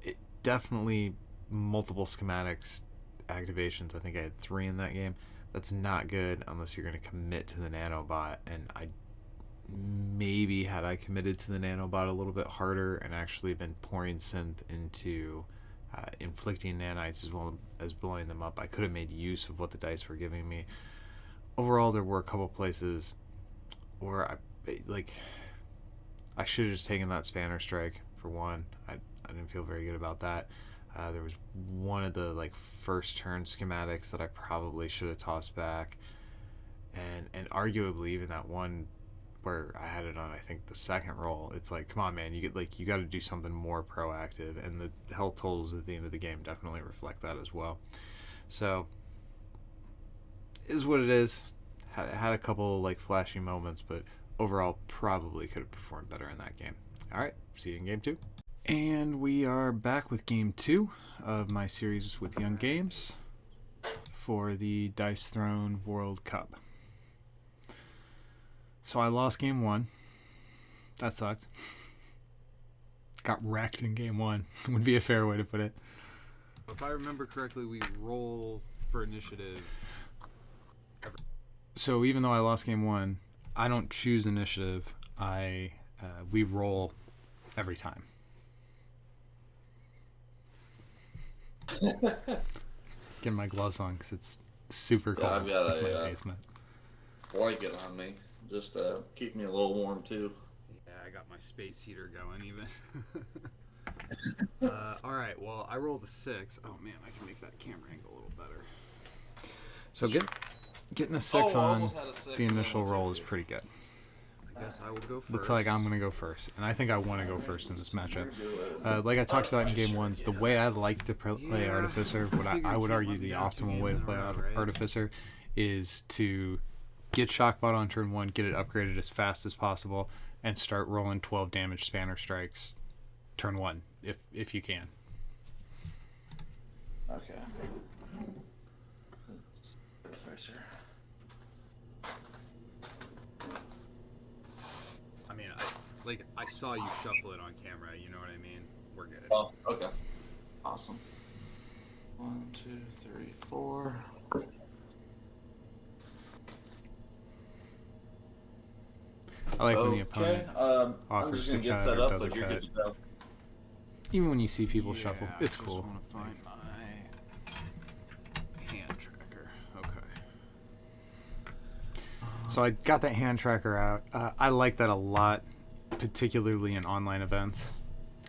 It definitely multiple schematics activations. I think I had 3 in that game. That's not good unless you're going to commit to the nanobot, and I maybe had I committed to the nanobot a little bit harder and actually been pouring synth into inflicting nanites as well as blowing them up, I could have made use of what the dice were giving me. Overall, there were a couple places where I should have just taken that Spanner Strike for one. I didn't feel very good about that. There was one of the like first turn schematics that I probably should have tossed back, and arguably even that one where I had it on I think the second roll. It's like, come on, man, you got to do something more proactive, and the health totals at the end of the game definitely reflect that as well. So is what it is. Had a couple like flashy moments, but overall probably could have performed better in that game. All right, see you in game 2. And we are back with game 2 of my series with Young Games for the Dice Throne World Cup. So I lost game 1. That sucked. Got wrecked in game 1 would be a fair way to put it.
If I remember correctly, we roll for initiative.
So even though I lost game 1, I don't choose initiative. We roll every time. Getting my gloves on because it's super cold
I've got
in my
a
basement.
blanket on me. Just keep me a little warm too.
Yeah, I got my space heater going even. All right. Well, I rolled a 6. Oh man, I can make that camera angle a little better.
So getting a 6
I
on
almost had a 6
the
and then
initial
went to
roll
a
is
2.
pretty good.
I guess I will go first.
Looks like I'm going to go first, and I think I want to go first in this matchup. Like I talked about in game 1, the way I like to play Artificer, what I would argue the optimal way to play Artificer is to get Shockbot on turn 1, get it upgraded as fast as possible, and start rolling 12 damage Spanner Strikes turn 1, if you can.
Okay. Artificer.
I mean, I saw you shuffle it on camera. You know what I mean? We're good.
Oh, okay. Awesome. 1, 2, 3, 4.
I like when the opponent
I'm
offers
just gonna
to
get
cut
set
or
up,
does a
but you're
cut.
good to go.
Even when you see people shuffle, it's
I
cool.
just want to find my hand tracker. Okay.
So I got that hand tracker out. I like that a lot, particularly in online events.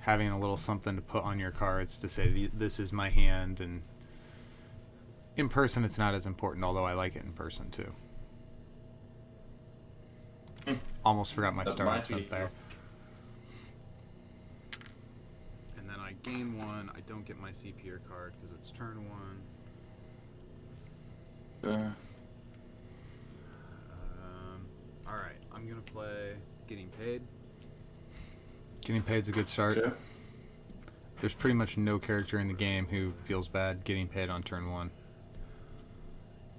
Having a little something to put on your cards to say, this is my hand, and in person it's not as important, although I like it in person too. Almost forgot my
That
starting
might be-
set there.
And then I gain 1. I don't get my CPR card because it's turn 1. All right. I'm gonna play Getting Paid.
Getting paid's a good start.
Okay.
There's pretty much no character in the game who feels bad getting paid on turn 1.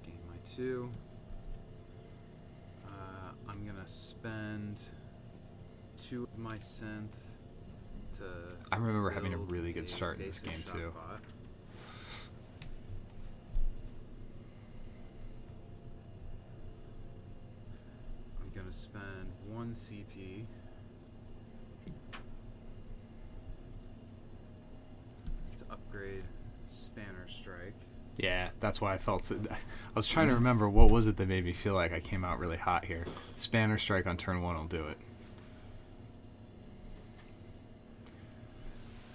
Gain my 2. I'm gonna spend 2 of my synth to.
I remember having a
build
really good start in this
basic
game
shot
too.
bot. I'm gonna spend 1 CP to upgrade Spanner Strike.
Yeah, that's why I felt so. I was trying to remember what was it that made me feel like I came out really hot here. Spanner Strike on turn 1 will do it.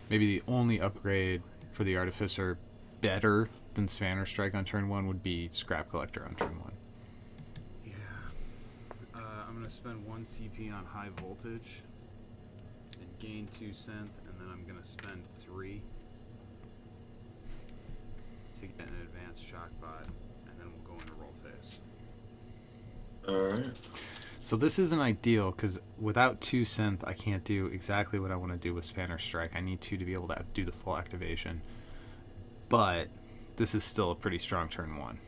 Maybe the only upgrade for the Artificer better than Spanner Strike on turn 1 would be Scrap Collector on turn 1.
Yeah. I'm gonna spend 1 CP on High Voltage and gain 2 synth, and then I'm gonna spend 3 to get an advanced shock bot, and then we'll go into roll phase.
Alright.
So this isn't ideal because without 2 synth, I can't do exactly what I want to do with Spanner Strike. I need 2 to be able to do the full activation. But this is still a pretty strong turn 1.
I'm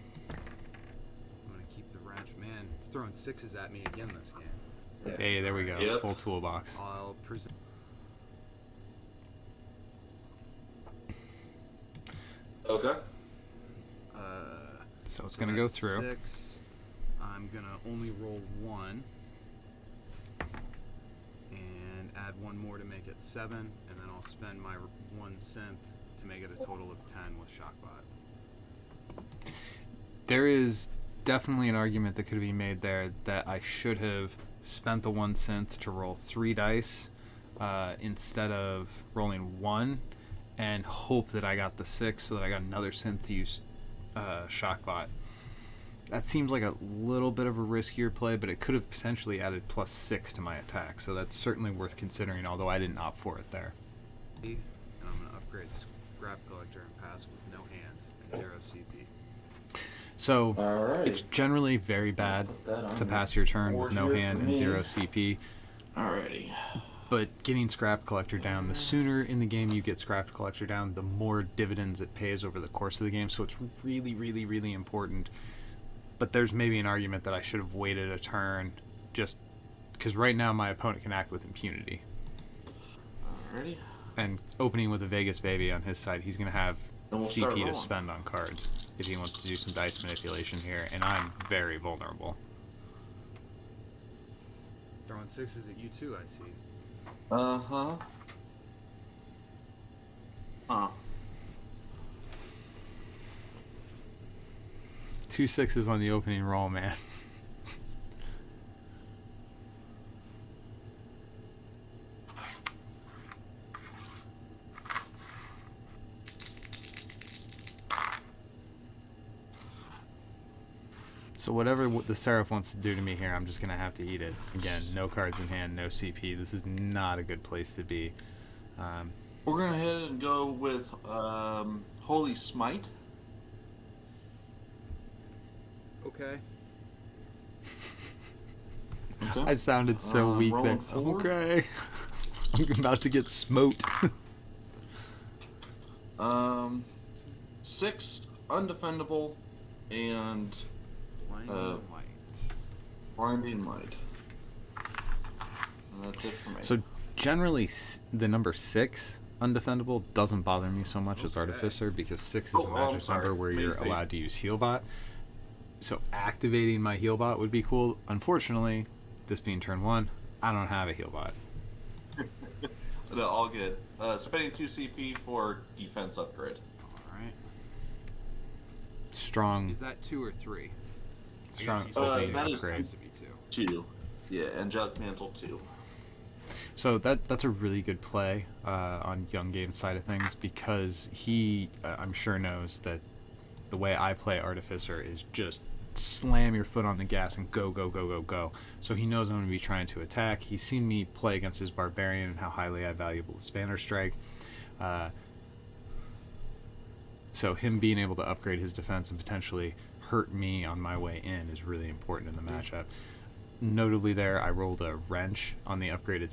gonna keep the wrench. Man, it's throwing 6s at me again this game.
Hey, there we go.
Yep.
Full toolbox.
I'll present.
Okay.
So it's going to go
that's
through.
6. I'm gonna only roll 1 and add 1 more to make it 7, and then I'll spend my 1 synth to make it a total of 10 with Shockbot.
There is definitely an argument that could be made there that I should have spent the 1 synth to roll 3 dice instead of rolling 1 and hope that I got the 6 so that I got another synth to use Shockbot. That seems like a little bit of a riskier play, but it could have potentially added +6 to my attack, so that's certainly worth considering, although I didn't opt for it there.
And I'm gonna upgrade Scrap Collector and pass with no hands and 0 CP.
So
Alright.
it's generally very bad
Put that on
to
the
pass your turn
board
with no
here
hand
for
and
me.
0 CP.
Alrighty.
But getting Scrap Collector down, the sooner in the game you get Scrap Collector down, the more dividends it pays over the course of the game. So it's really, really, really important. But there's maybe an argument that I should have waited a turn just because right now my opponent can act with impunity.
Alrighty.
And opening with a Vegas Baby on his side, he's going to have
Then we'll start
CP to
rolling.
spend on cards if he wants to do some dice manipulation here, and I'm very vulnerable.
Throwing sixes at you too, I see.
Uh-huh. Huh.
2 6s on the opening roll, man. So whatever the Seraph wants to do to me here, I'm just going to have to eat it. Again, no cards in hand, no CP. This is not a good place to be.
We're going to head and go with Holy Smite.
Okay.
Okay.
I sounded so weak there.
rolling 4.
Okay. I'm about to get smote.
6 undefendable and
Blinding light.
blinding light. And that's it for me.
So generally, the number 6 undefendable doesn't bother me so much as
Okay.
Artificer, because 6 is
Oh,
a
I'm
magic
sorry.
number where
Main
you're
fate.
allowed to use Healbot. So activating my Healbot would be cool. Unfortunately, this being turn 1, I don't have a Healbot.
No, all good. Spending 2 CP for defense upgrade.
Alright.
Strong,
Is that 2 or 3?
strong
you said
opening
that is
upgrade.
supposed to be 2.
2. Yeah, Angelic Mantle 2.
So that's a really good play on Young Game's side of things, because he, I'm sure, knows that the way I play Artificer is just slam your foot on the gas and go, go, go, go, go. So he knows I'm going to be trying to attack. He's seen me play against his Barbarian and how highly I value the Spanner Strike. So him being able to upgrade his defense and potentially hurt me on my way in is really important in the matchup. Notably there, I rolled a wrench on the upgraded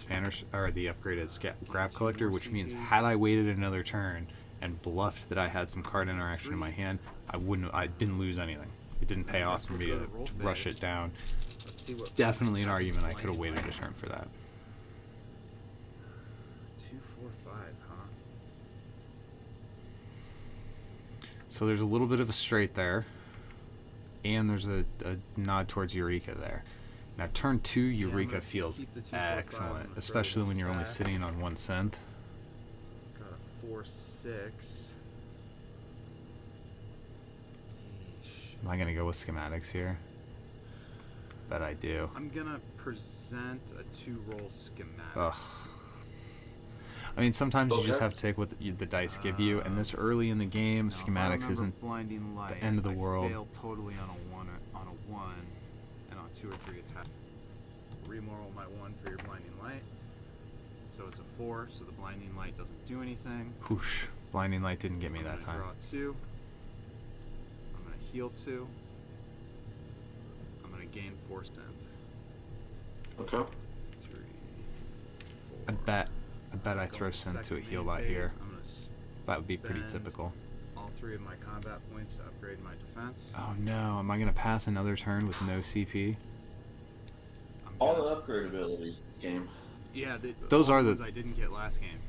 the upgraded Grab Collector, which means had I waited another turn and bluffed that I had some card interaction in my hand, I didn't lose anything. It didn't pay off for me to rush it down.
Let's see what.
Definitely an argument I could have waited a turn for that.
2, 4, 5, huh?
So there's a little bit of a straight there, and there's a nod towards Eureka there. Now turn 2,
I'm
Eureka
gonna
feels
keep the 2, 4, 5. I'm
excellent,
gonna throw
especially
this
when you're only
back.
sitting on 1 synth.
Got a 4, 6.
Am I gonna go with schematics here? Bet I do.
I'm gonna present a 2-roll schematic.
Ugh. I mean, sometimes you just
Okay.
have to take what the dice give you, and this early in the game,
Now, if I
schematics
remember
isn't
blinding light,
end of the
I
world.
failed totally on a 1 and on 2 or 3 attacks. Remoral my 1 for your blinding light. So it's a 4, so the blinding light doesn't do anything.
whoosh. Blinding light didn't get me
I'm
that
gonna
time.
Draw 2. I'm gonna heal 2. I'm gonna gain 4 stamp.
Okay.
3, 4.
I bet I throw synth to a heal bot here.
I'm gonna
That would be pretty
spend
typical.
all 3 of my combat points to upgrade my defense.
Oh no, am I gonna pass another turn with no CP?
I'm
All
gonna-
the upgrade abilities in this game.
Yeah,
Those
all
are the-
ones I didn't get last game.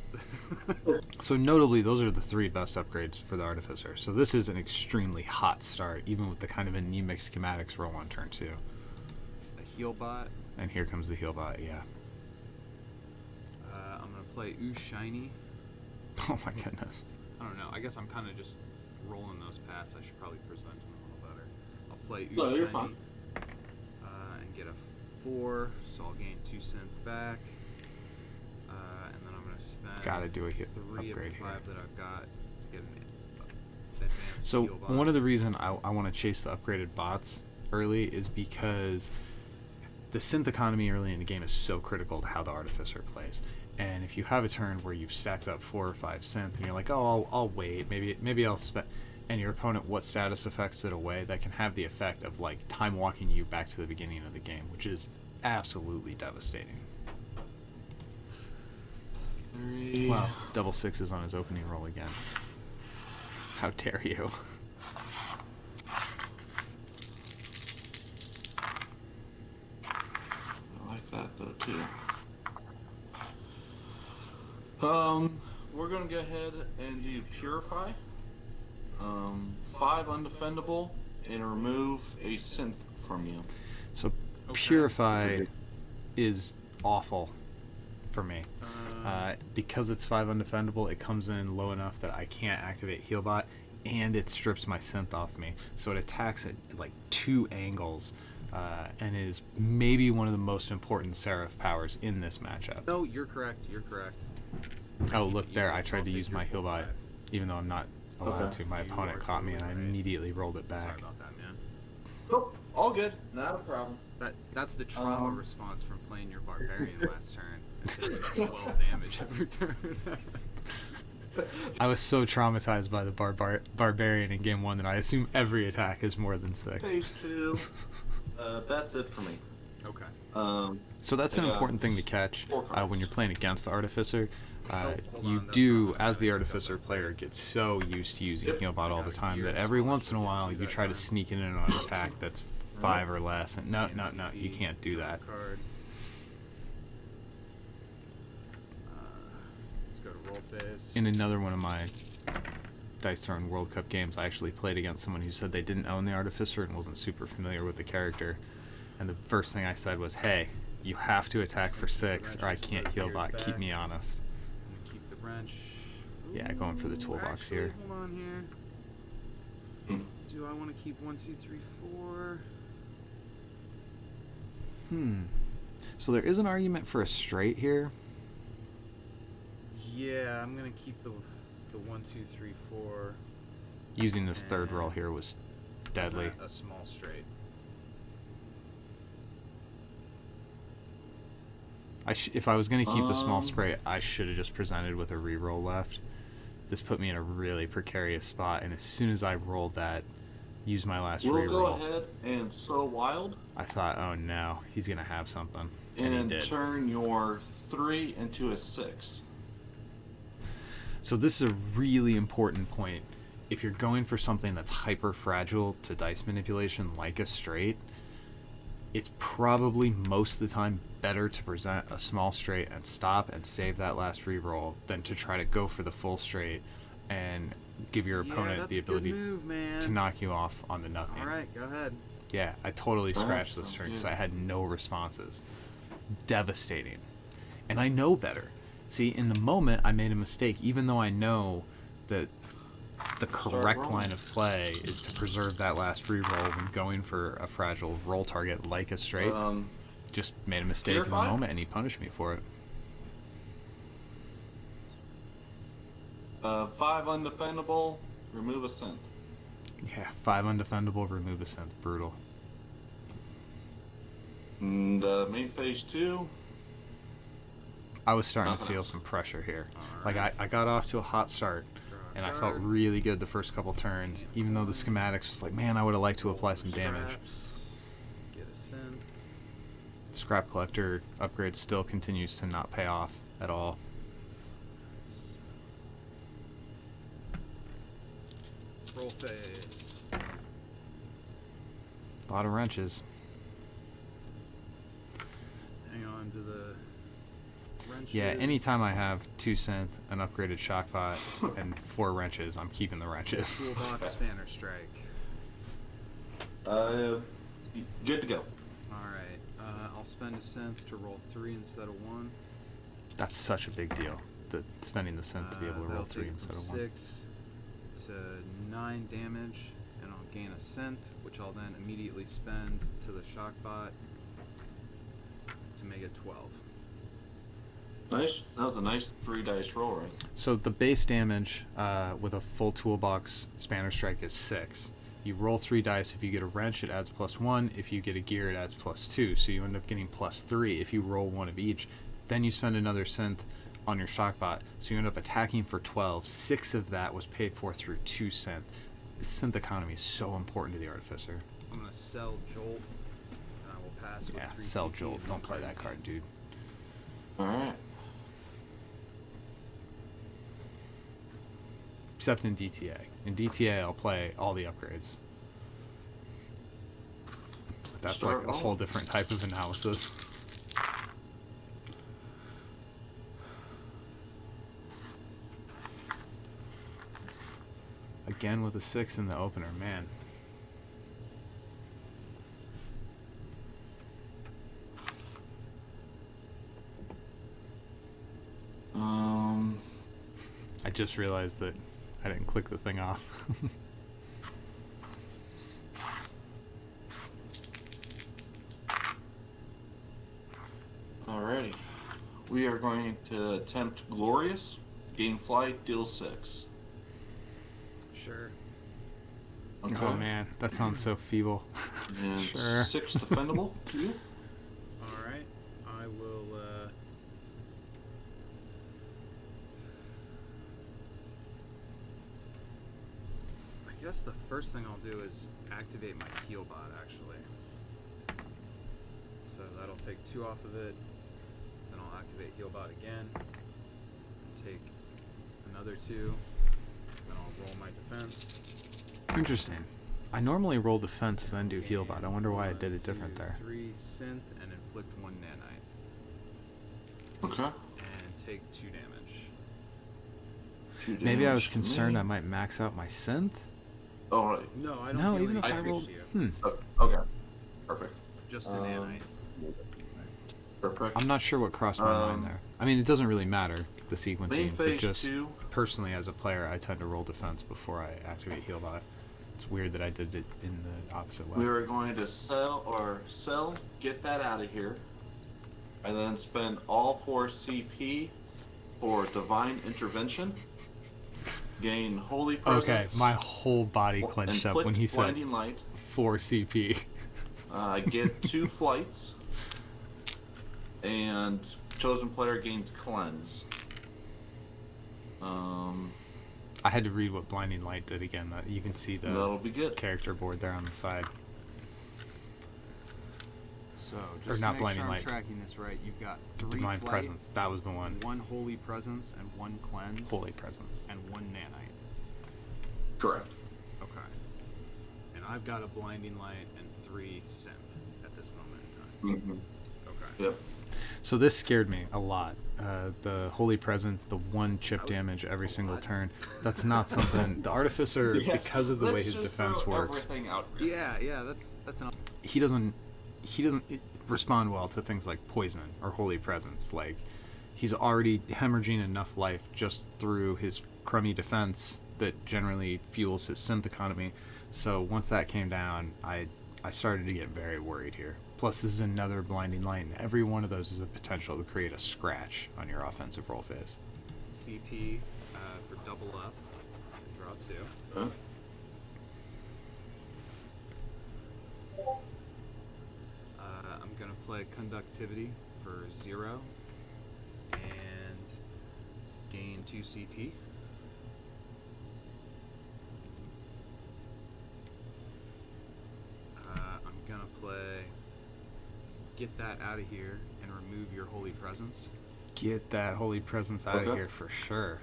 So notably, those are the 3 best upgrades for the Artificer. So this is an extremely hot start, even with the kind of anemic schematics roll on turn 2.
A heal bot.
And here comes the heal bot, yeah.
I'm gonna play Ooh Shiny.
Oh my goodness.
I don't know. I guess I'm kind of just rolling those past. I should probably present them a little better. I'll play Ooh
No,
Shiny.
you're fine.
And get a 4, so I'll gain 2 synth back. And then I'm gonna spend
Gotta do a
3
upgrade
of the
here.
5 that I've got to get an advanced
So
heal bot.
one of the reason I want to chase the upgraded bots early is because the synth economy early in the game is so critical to how the Artificer plays. And if you have a turn where you've stacked up 4 or 5 synth and you're like, oh, I'll wait, maybe I'll spend, and your opponent what status affects it away, that can have the effect of like time walking you back to the beginning of the game, which is absolutely devastating.
3.
Wow, double 6s on his opening roll again. How dare you?
I like that though too. We're gonna go ahead and do Purify. 5 undefendable and remove a synth from you.
So
Okay.
Purify is awful for me. Because it's 5 undefendable, it comes in low enough that I can't activate Healbot, and it strips my synth off me. So it attacks at like 2 angles, and is maybe one of the most important Seraph powers in this matchup.
No, you're correct. You're correct.
Oh, look there, I tried to use my Healbot, even though I'm not allowed
Okay.
to. My
You
opponent
are
caught me, and I
totally right.
immediately rolled it
Sorry
back.
about that, man.
Nope, all good. Not a problem.
That's the trauma response from playing your barbarian last turn and taking 12 damage every turn.
I was so traumatized by the Barbarian in game 1 that I assume every attack is more than 6.
Phase 2. That's it for me.
Okay.
So that's an
Yeah.
important thing to catch
4 cards.
when you're playing against the Artificer.
Hold
You
on, that's
do,
not
as the
what I
Artificer player, get so used to using
Yep.
Healbot all the time that
Gears
every
on
once in a
which we'll
while
get to
you
that
try to
time.
sneak it in on an attack that's 5 or less. And no, you can't do that.
Card. Let's go to roll phase.
In another one of my Dice Throne World Cup games, I actually played against someone who said they didn't own the Artificer and wasn't super familiar with the character. And the first thing I said was, hey, you have to attack for 6 or I can't Healbot. Keep me honest.
I'm gonna keep the wrench.
Yeah, going for the toolbox
actually,
here.
Hold on here. Do I want to keep 1, 2, 3, 4?
So there is an argument for a straight here.
Yeah, I'm gonna keep the 1, 2, 3, 4.
Using this third roll here was deadly.
A small straight.
If I was going to keep the small spray, I should have just presented with a reroll left. This put me in a really precarious spot, and as soon as I rolled that, use my last
We'll go
reroll,
ahead and sow wild
I thought, oh no, he's going to have something. And he
and
did.
turn your 3 into a 6.
So this is a really important point. If you're going for something that's hyper fragile to dice manipulation like a straight, it's probably most of the time better to present a small straight and stop and save that last reroll than to try to go for the full straight and give your opponent
that's
the
a good
ability
move, man.
to knock you off on the nothing.
All right, go ahead.
Yeah, I totally
Alright,
scratched this
sounds
turn because
good.
I had no responses. Devastating. And I know better. See, in the moment, I made a mistake, even though I know that the correct
rolling.
line of play is to preserve that last reroll when going for a fragile roll target like a straight. Just made a mistake in the
Purify?
moment, and he punished me for it.
5 undefendable, remove a synth.
Yeah, 5 undefendable, remove a synth. Brutal.
And main phase 2.
I was starting to
Nothing
feel
else.
some pressure here.
Alright.
Like, I got off to a hot start,
Draw a
and I felt
card.
really good the first couple turns, even though the schematics was like, man, I would have liked to apply some damage.
Straps, get a synth.
Scrap Collector upgrade still continues to not pay off at all.
Roll phase.
A lot of wrenches.
Hang on to the wrenches.
Yeah, anytime I have 2 synth, an upgraded shockbot, and 4 wrenches, I'm keeping the wrenches.
Toolbox Spanner Strike.
Good to go.
Alright, I'll spend a synth to roll 3 instead of 1.
That's such a big deal. Spending the synth to be able to roll
That'll
3
take
instead
from
of 1.
6 to 9 damage, and I'll gain a synth, which I'll then immediately spend to the shockbot to make it 12.
Nice. That was a nice 3 dice roll, right?
So the base damage with a full toolbox Spanner Strike is 6. You roll 3 dice. If you get a wrench, it adds +1. If you get a gear, it adds +2. So you end up getting +3 if you roll 1 of each. Then you spend another synth on your shockbot. So you end up attacking for 12. 6 of that was paid for through 2 synth. This synth economy is so important to the Artificer.
I'm gonna sell Jolt, and I will pass with
Yeah,
3
sell
CP
Jolt.
and
Don't play
upgrade
that card,
again.
dude.
Alright.
Except in DTA. In DTA, I'll play all the upgrades. But that's
Start
like a
rolling.
whole different type of analysis. Again with a 6 in the opener, man. I just realized that I didn't click the thing off.
Alrighty. We are going to attempt Glorious. Gain flight, deal 6.
Sure.
Okay.
Oh man, that sounds so feeble.
And
Sure.
6 defendable to you.
Alright. I will, I guess the first thing I'll do is activate my heal bot, actually. So that'll take 2 off of it. Then I'll activate heal bot again. Take another 2. Then I'll roll my defense.
Interesting. I normally roll defense, then do heal, but I wonder why I did it
1,
different
2,
there.
3 synth and inflict 1 nanite.
Okay.
And take 2 damage.
2
Maybe I was
damage to
concerned
me.
I might max out my synth.
Alright.
No, I don't
No,
deal
even if
any
I
damage
rolled.
to you.
Okay. Perfect.
Just a nanite.
Perfect.
I'm not sure what crossed my mind there. I mean, it doesn't really matter, the
Main
sequencing, but
phase
just
2.
personally as a player, I tend to roll defense before I activate heal bot. It's weird that I did it in the opposite way.
We are going to sell, get that out of here, and then spend all 4 CP for Divine Intervention. Gain Holy Presence.
Okay, my whole body clenched up when he
inflict
said
Blinding Light.
4 CP.
Get 2 flights, and chosen player gains Cleanse.
I had to read what Blinding Light did again. You can see the
That'll be good.
character board there on the side.
So,
Or
just
not
to make
blinding
sure
light.
I'm tracking this right, you've got 3
Divine
flight,
Presence, that was the one.
1 holy presence, and 1 cleanse,
Holy Presence.
and 1 nanite.
Correct.
Okay. And I've got a blinding light and 3 synth at this moment in time.
Mm-hmm.
Okay.
Yep.
So this scared me a lot. The Holy Presence, the 1 chip damage every single turn. That's not something... The Artificer,
Yes,
because of the way
let's
his
just
defense
throw
works,
everything out here.
Yeah, that's an.
he doesn't respond well to things like poison or Holy Presence. Like, he's already hemorrhaging enough life just through his crummy defense that generally fuels his synth economy. So once that came down, I started to get very worried here. Plus, this is another Blinding Light, and every one of those is a potential to create a scratch on your offensive roll phase.
CP for double up. Draw 2.
Huh?
I'm gonna play Conductivity for 0 and gain 2 CP. I'm gonna play Get That Out of Here and remove your Holy Presence.
Get that Holy Presence out of
Okay.
here for sure.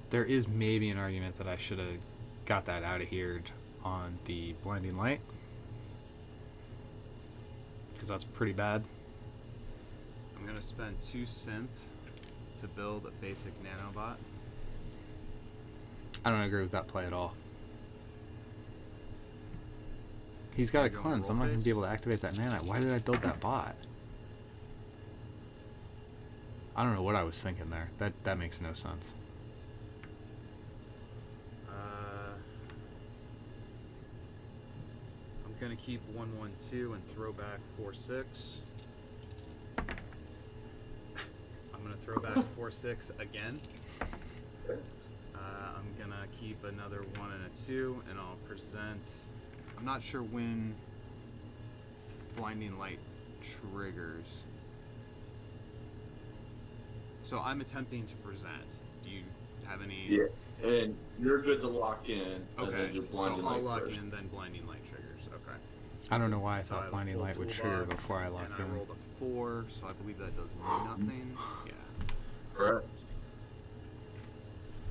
There is maybe an argument that I should have got that out of here on the Blinding Light, because that's pretty bad.
I'm gonna spend 2 synth to build a basic nanobot.
I don't agree with that play at all. He's got a
Go
cleanse.
roll
I'm not going to
phase?
be able to activate that nanite. Why did I build that bot? I don't know what I was thinking there. That makes no sense.
I'm gonna keep 112 and throw back 46. I'm gonna throw back 46 again. I'm gonna keep another 1 and a 2, and I'll present. I'm not sure when Blinding Light triggers. So I'm attempting to present. Do you have any?
Yeah. And you're good to lock in. And
Okay.
then you're
So
blinding
I'll
light
lock
first.
in, then Blinding Light triggers. Okay.
I don't know why I
So I
thought
have a
Blinding
full
Light would trigger
toolbox,
before I locked
and I
in.
rolled a 4, so I believe that does nothing. Yeah.
Correct.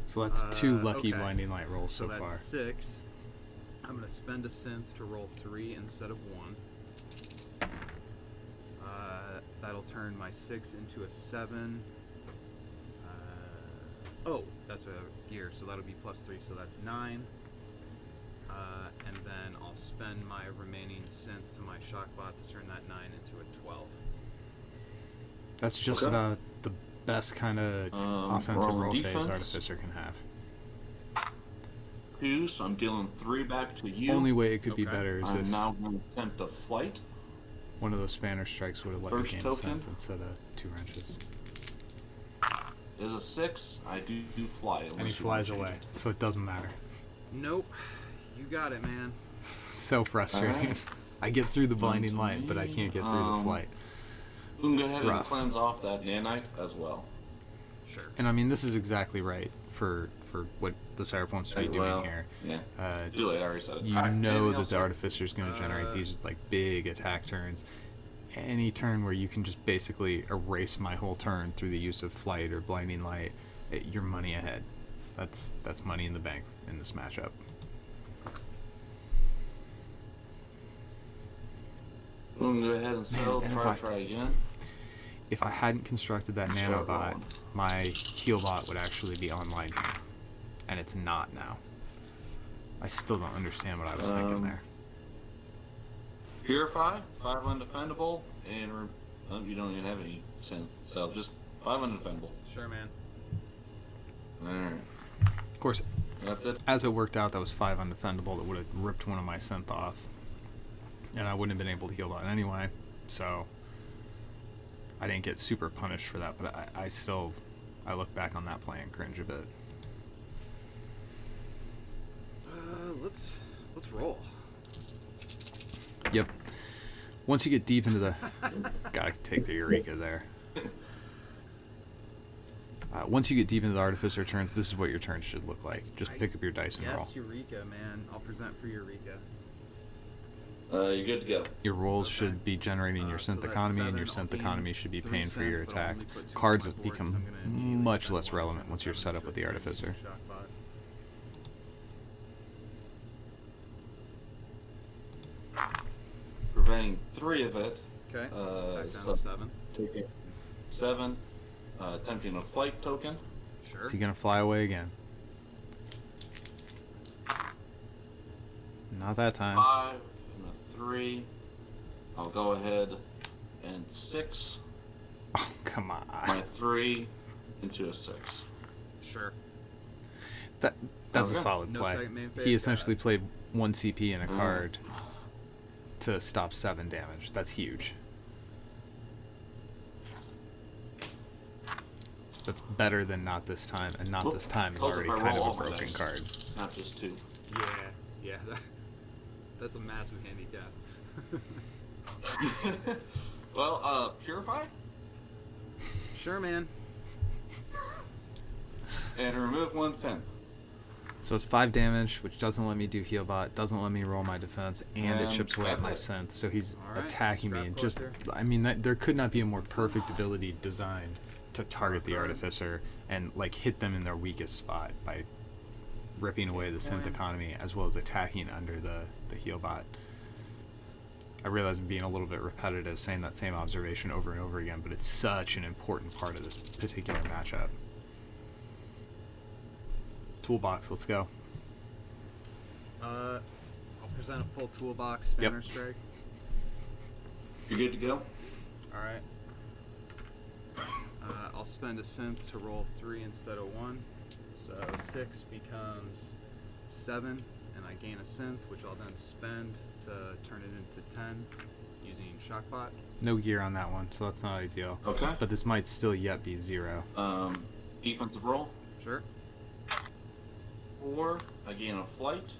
So that's 2 lucky
okay.
Blinding Light rolls so
that's
far.
6. I'm gonna spend a synth to roll 3 instead of 1. That'll turn my 6 into a 7. Oh, that's a gear, so that'll be +3, so that's 9. And then I'll spend my remaining synth to my shockbot to turn that 9 into a 12.
That's just
Okay.
about the best kind of offensive
roll
role phase
defense.
Artificer can have.
2, so I'm dealing 3 back to you.
Only way it could be
Okay.
better is
I'm
if
now going to attempt a flight.
one of those Spanish strikes would have let me
First
gain
token.
ascent instead of 2 wrenches.
Is a 6. I do fly.
And he
unless you wanna
flies
change
away,
it.
so it doesn't matter.
Nope. You got it, man.
So frustrating.
Alright.
I get through the blinding light, but I
me.
can't get through the flight.
We can go ahead and
Rough.
cleanse off that nanite as well.
Sure.
And I mean, this is exactly right for what the Seraph wants to be doing
Well,
here.
Yeah.
Uh,
Too late, I already said it.
you
Alright,
know
anything
that
else,
the
sir?
Artificer is going to generate these like big attack turns. Any turn where you can just basically erase my whole turn through the use of flight or blinding light, you're money ahead. That's money in the bank in this matchup.
We can go ahead and sell,
Man,
try again.
If I hadn't constructed that
Start
nanobot,
rolling.
my heal bot would actually be online here, and it's not now. I still don't understand what I was thinking there.
Purify, 5 undefendable, and you don't even have any synth, so just 5 undefendable.
Sure, man.
Alright,
Of course,
that's it.
as it worked out, that was 5 undefendable that would have ripped one of my synth off, and I wouldn't have been able to heal that anyway. So I didn't get super punished for that, but I look back on that play and cringe a bit.
Let's roll.
Yep. Once you get deep into the... Gotta take the Eureka there. Once you get deep into the Artificer turns, this is what your turn should look like. Just pick up your dice and roll.
Yes, Eureka, man. I'll present for Eureka.
You're good to go.
Your rolls
Okay.
should be generating your
So
synth
that's
economy, and your
7. I'll
synth economy should be
gain
paying for
3
your
synth, but I'll
attacks.
only put 2
Cards
on my board 'cause
become
I'm gonna immediately
much
spend
less
one
relevant
turn
once you're
7
set up
to
with the
turn
Artificer.
into a shockbot.
Preventing 3 of it.
Okay. Back down
So
to 7.
taking 7. Attempting a flight token.
Sure.
Is he gonna fly away again? Not that time.
5 and a 3. I'll go ahead and 6
Oh, come on.
my 3 into a 6.
Sure.
That's a
Okay.
solid
No
play.
second main phase,
He
got
essentially
it.
played 1 CP in a
Mm.
card to stop 7 damage. That's huge. That's better than not this time, and not
Well,
this time is
close
already
if I
kind
roll
of a
all my
broken
dice.
card.
Not just 2.
Yeah. That's a massive handicap.
Well, purify
Sure, man.
and remove 1 synth.
So it's 5 damage, which doesn't let me do heal bot, doesn't let me roll my defense, and it
And
chips away at my
that's it.
synth. So he's
Alright,
attacking me,
strap
and just,
collector.
I mean, there could not be a more perfect ability designed to target the
Alright.
Artificer and like hit them in their weakest spot by ripping away the synth
Point.
economy as well as attacking under the heal bot. I realize I'm being a little bit repetitive saying that same observation over and over again, but it's such an important part of this particular matchup. Toolbox, let's go.
I'll present a full toolbox Spanner Strike.
You're good to go?
Alright. I'll spend a synth to roll 3 instead of 1. So 6 becomes 7, and I gain a synth, which I'll then spend to turn it into 10 using Shockbot.
No gear on that one, so that's not ideal.
Okay.
But this might still yet be 0.
Defensive roll.
Sure.
4. I gain a flight.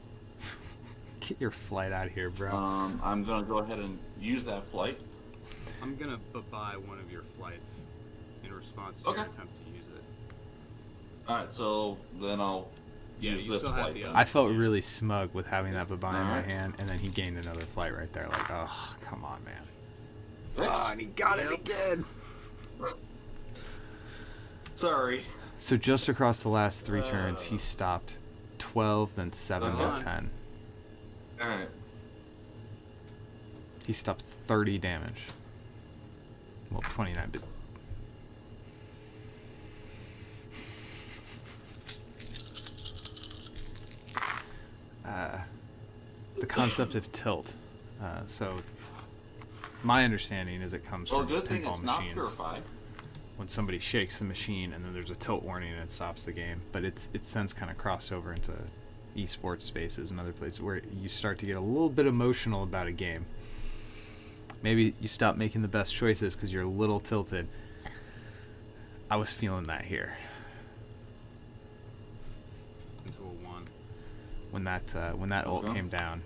Get your flight out of here, bro.
I'm gonna go ahead and use that flight.
I'm gonna buy one of your flights in response to
Okay.
your attempt to use it.
Alright, so then I'll
Yeah,
use
you
this
still have
flight.
the
then.
I felt really smug with having that Babai in my
Alright.
hand, and then he gained another flight right there. Like, oh, come on, man.
Fixed?
and he got
Yep.
again.
Sorry.
So just across the last 3 turns, he stopped 12, then 7,
Uh-huh.
then 10.
Alright.
He stopped 30 damage. well, 29, but the concept of tilt. So my understanding is it comes
Well,
from
good thing
pinball
it's not
machines.
purified.
When somebody shakes the machine and then there's a tilt warning and it stops the game. But it's since kind of crossed over into esports spaces and other places where you start to get a little bit emotional about a game. Maybe you stop making the best choices because you're a little tilted. I was feeling that here
Into a 1.
when that ult
Okay.
came down.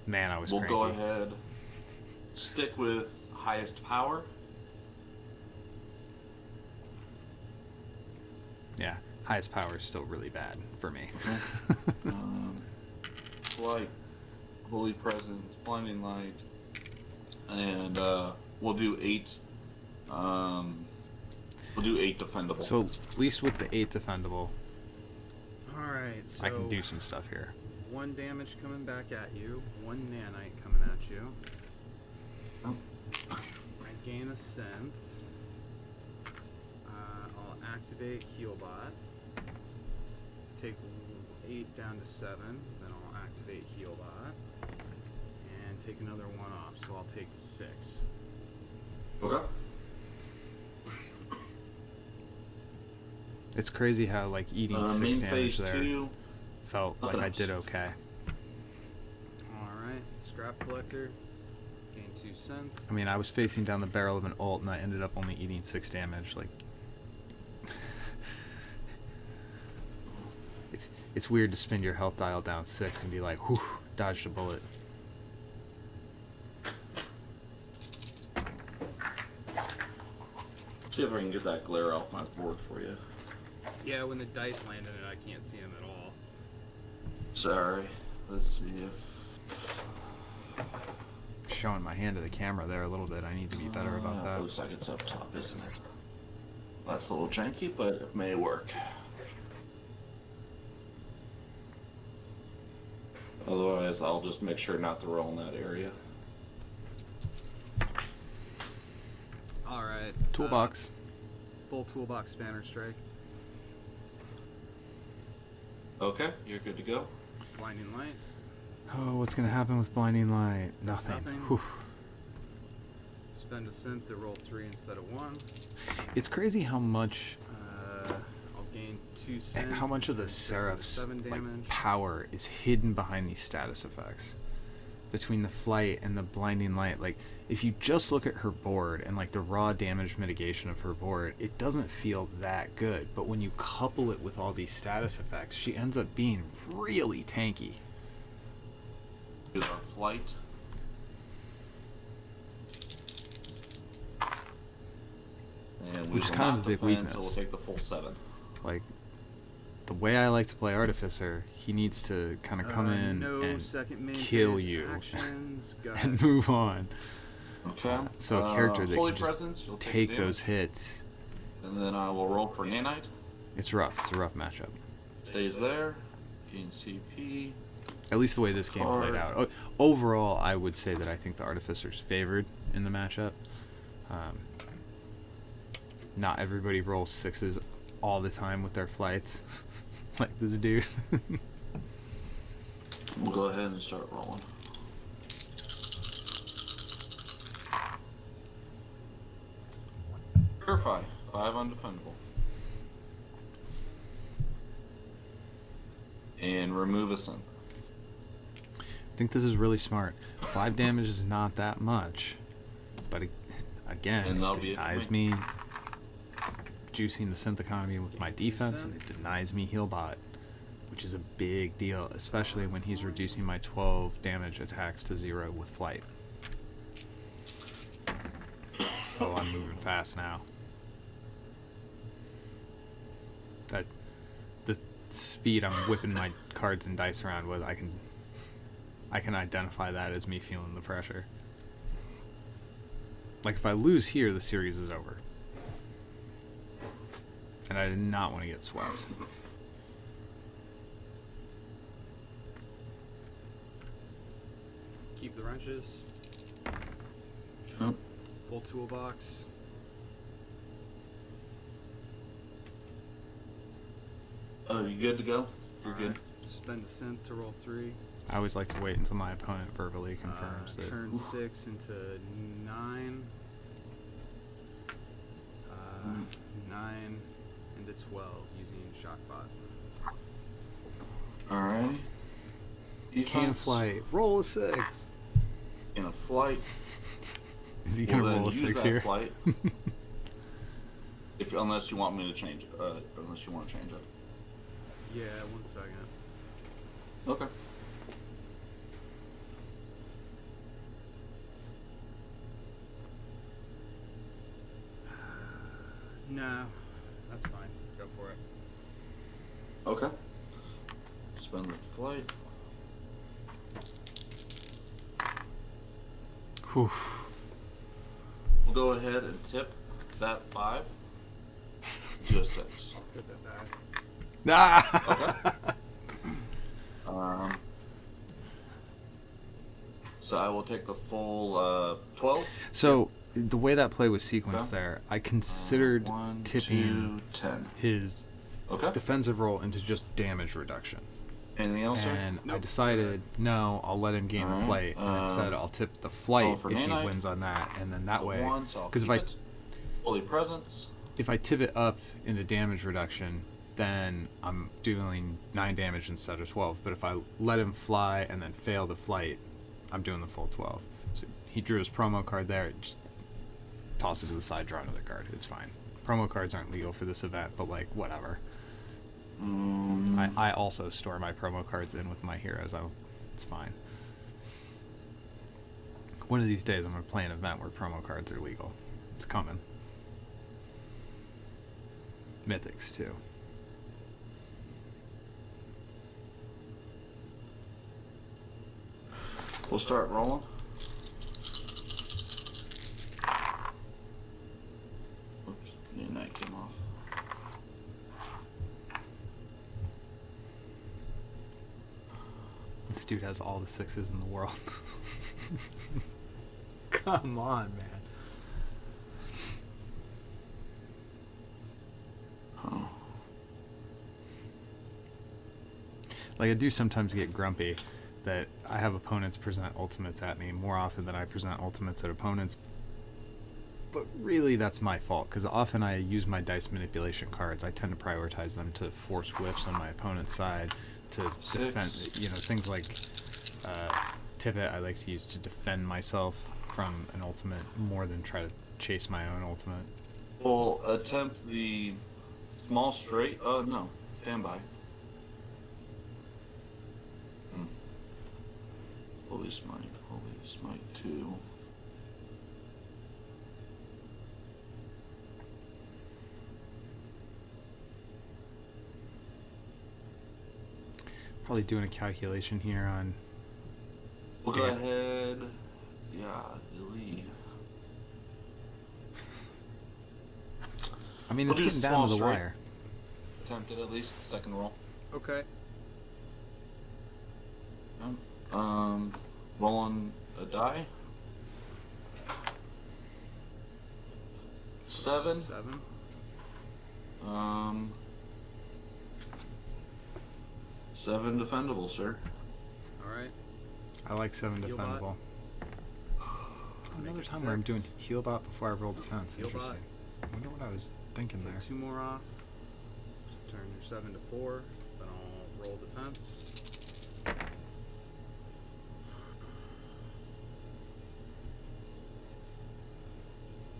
Man, I was
We'll
cranky.
go ahead. Stick with highest power.
Yeah, highest power is still really bad for me.
Light, Holy Presence, Blinding Light, and we'll do 8. We'll do 8 defendable.
So at least with the 8 defendable,
Alright, so
I can do some stuff here.
1 damage coming back at you, 1 nanite coming at you. I gain a synth. I'll activate Healbot. Take 8 down to 7, then I'll activate Healbot. And take another 1 off, so I'll take 6.
Okay.
It's crazy how like eating 6
Main
damage
phase
there
2.
felt like
Nothing
I
else.
did okay.
Alright, Scrap Collector. Gain 2 synth.
I mean, I was facing down the barrel of an ult and I ended up only eating 6 damage. Like, it's weird to spin your health dial down 6 and be like, whew, dodged a bullet.
See if I can get that glare off my board for you.
Yeah, when the dice land in it, I can't see him at all.
Sorry. Let's see if.
Showing my hand to the camera there a little bit. I need to be better about that.
Looks like it's up top, isn't it? That's a little janky, but it may work. Otherwise, I'll just make sure not to roll in that area.
Alright.
Toolbox.
Full toolbox Spanner Strike.
Okay, you're good to go.
Blinding Light.
Oh, what's gonna happen with blinding light? Nothing.
Nothing.
Whew.
Spend a synth to roll 3 instead of 1.
It's crazy how much
I'll gain 2 synth.
how much of the
and 6 of
Seraph's
7
like,
damage.
power is hidden behind these status effects. Between the flight and the blinding light, like if you just look at her board and like the raw damage mitigation of her board, it doesn't feel that good. But when you couple it with all these status effects, she ends up being really tanky.
Do our flight. And we
Which is
will
kind
not
of a big
defend,
weakness.
So we'll take the full 7.
Like the way I like to play Artificer, he needs to kind of come in
no
and
second main
kill
phase
you
actions. Got
and move on.
Okay.
So a character that
Holy
can just
Presence, you'll
take
damage,
those hits.
And then I will roll for Nanite.
It's rough. It's a rough matchup.
Stays there. Gain CP.
At least the way this game played
Card.
out. Overall, I would say that I think the Artificer's favored in the matchup. Not everybody rolls 6s all the time with their flights, like this dude.
We'll go ahead and start rolling. Purify. 5 undefendable. And remove a synth.
I think this is really smart. 5 damage is not that much, but again,
And that'll
it
be it for
denies me juicing the synth economy with my defense, and it denies me heal bot, which is a big deal, especially when he's reducing my 12 damage attacks to 0 with flight. Oh, I'm moving fast now. That the speed I'm whipping my cards and dice around with, I can identify that as me feeling the pressure. Like if I lose here, the series is over. And I did not want to get swept.
keep the wrenches.
Yep.
Full toolbox.
Oh, you good to go? You're
Alright.
good.
Spend a synth to roll 3.
I always like to wait until my opponent verbally confirms that.
Turn 6 into 9. 9 into 12 using Shockbot.
Alright.
Can flight. Roll a 6.
In a flight.
Is he gonna roll a
use
6
that
here?
Flight. Unless you want me to change it. Unless you want to change it.
Yeah, 1 second.
Okay.
No, that's fine. Go for it.
Okay. Spend the flight.
Whew.
We'll go ahead and tip that 5 to a 6.
I'll tip it back.
Ah!
So I will take the full 12.
So the way that play was sequenced
Okay.
there, I considered
1,
tipping
2, 10.
his
Okay.
defensive roll into just damage reduction.
Anything else, sir?
And I
Nope.
decided, no, I'll let him gain the
Alright,
flight. And instead, I'll tip the flight
for
if he
nanite.
wins on that. And then that way,
One, so I'll
because
keep it. Holy presence.
if I tip it up into damage reduction, then I'm doing 9 damage instead of 12. But if I let him fly and then fail the flight, I'm doing the full 12. So he drew his promo card there. Just toss it to the side, draw another card. It's fine. Promo cards aren't legal for this event, but like whatever. I also store my promo cards in with my heroes. It's fine. One of these days, I'm gonna play an event where promo cards are legal. It's coming. Mythics too.
We'll start rolling. Oops, the night came off.
This dude has all the 6s in the world. Come on, man.
Oh.
Like, I do sometimes get grumpy that I have opponents present ultimates at me more often than I present ultimates at opponents. But really, that's my fault, because often I use my dice manipulation cards. I tend to prioritize them to force whiffs on my opponent's side, to defend, things like Tippet I like to use to defend myself from an ultimate more than try to chase my own ultimate.
We'll attempt the small straight. Oh, no. Stand by. Holy Smite 2.
Probably doing a calculation here on.
We'll go ahead. Yeah, I believe.
I mean,
We'll
it's
do
getting down
small
to the
straight.
wire.
Attempted at least. Second roll.
Okay.
Rolling a die. 7.
7.
7 defendable, sir.
Alright.
I like 7
Heal
defendable.
bot.
Another
Make it
time where I'm
6.
doing heal bot before I roll defense.
Heal bot.
Interesting. I wonder what I was thinking there.
Take 2 more off. So turn your 7 to 4. Then I'll roll defense.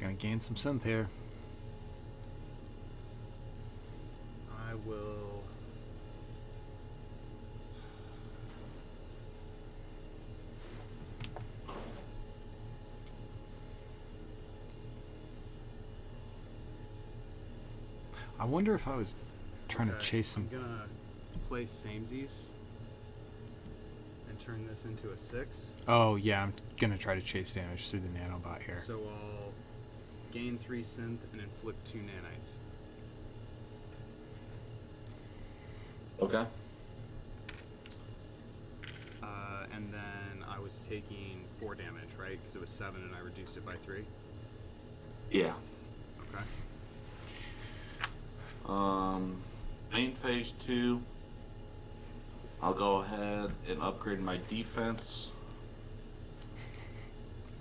Gonna gain some synth here.
I will.
I wonder if I was trying to
Okay,
chase some.
I'm gonna play samesies and turn this into a 6.
Oh yeah, I'm gonna try to chase damage through the nanobot here.
So I'll gain 3 synth and inflict 2 nanites.
Okay.
And then I would was taking 4 damage, right? Because it was 7 and I reduced it by 3.
Yeah.
Okay.
Main phase 2. I'll go ahead and upgrade my defense.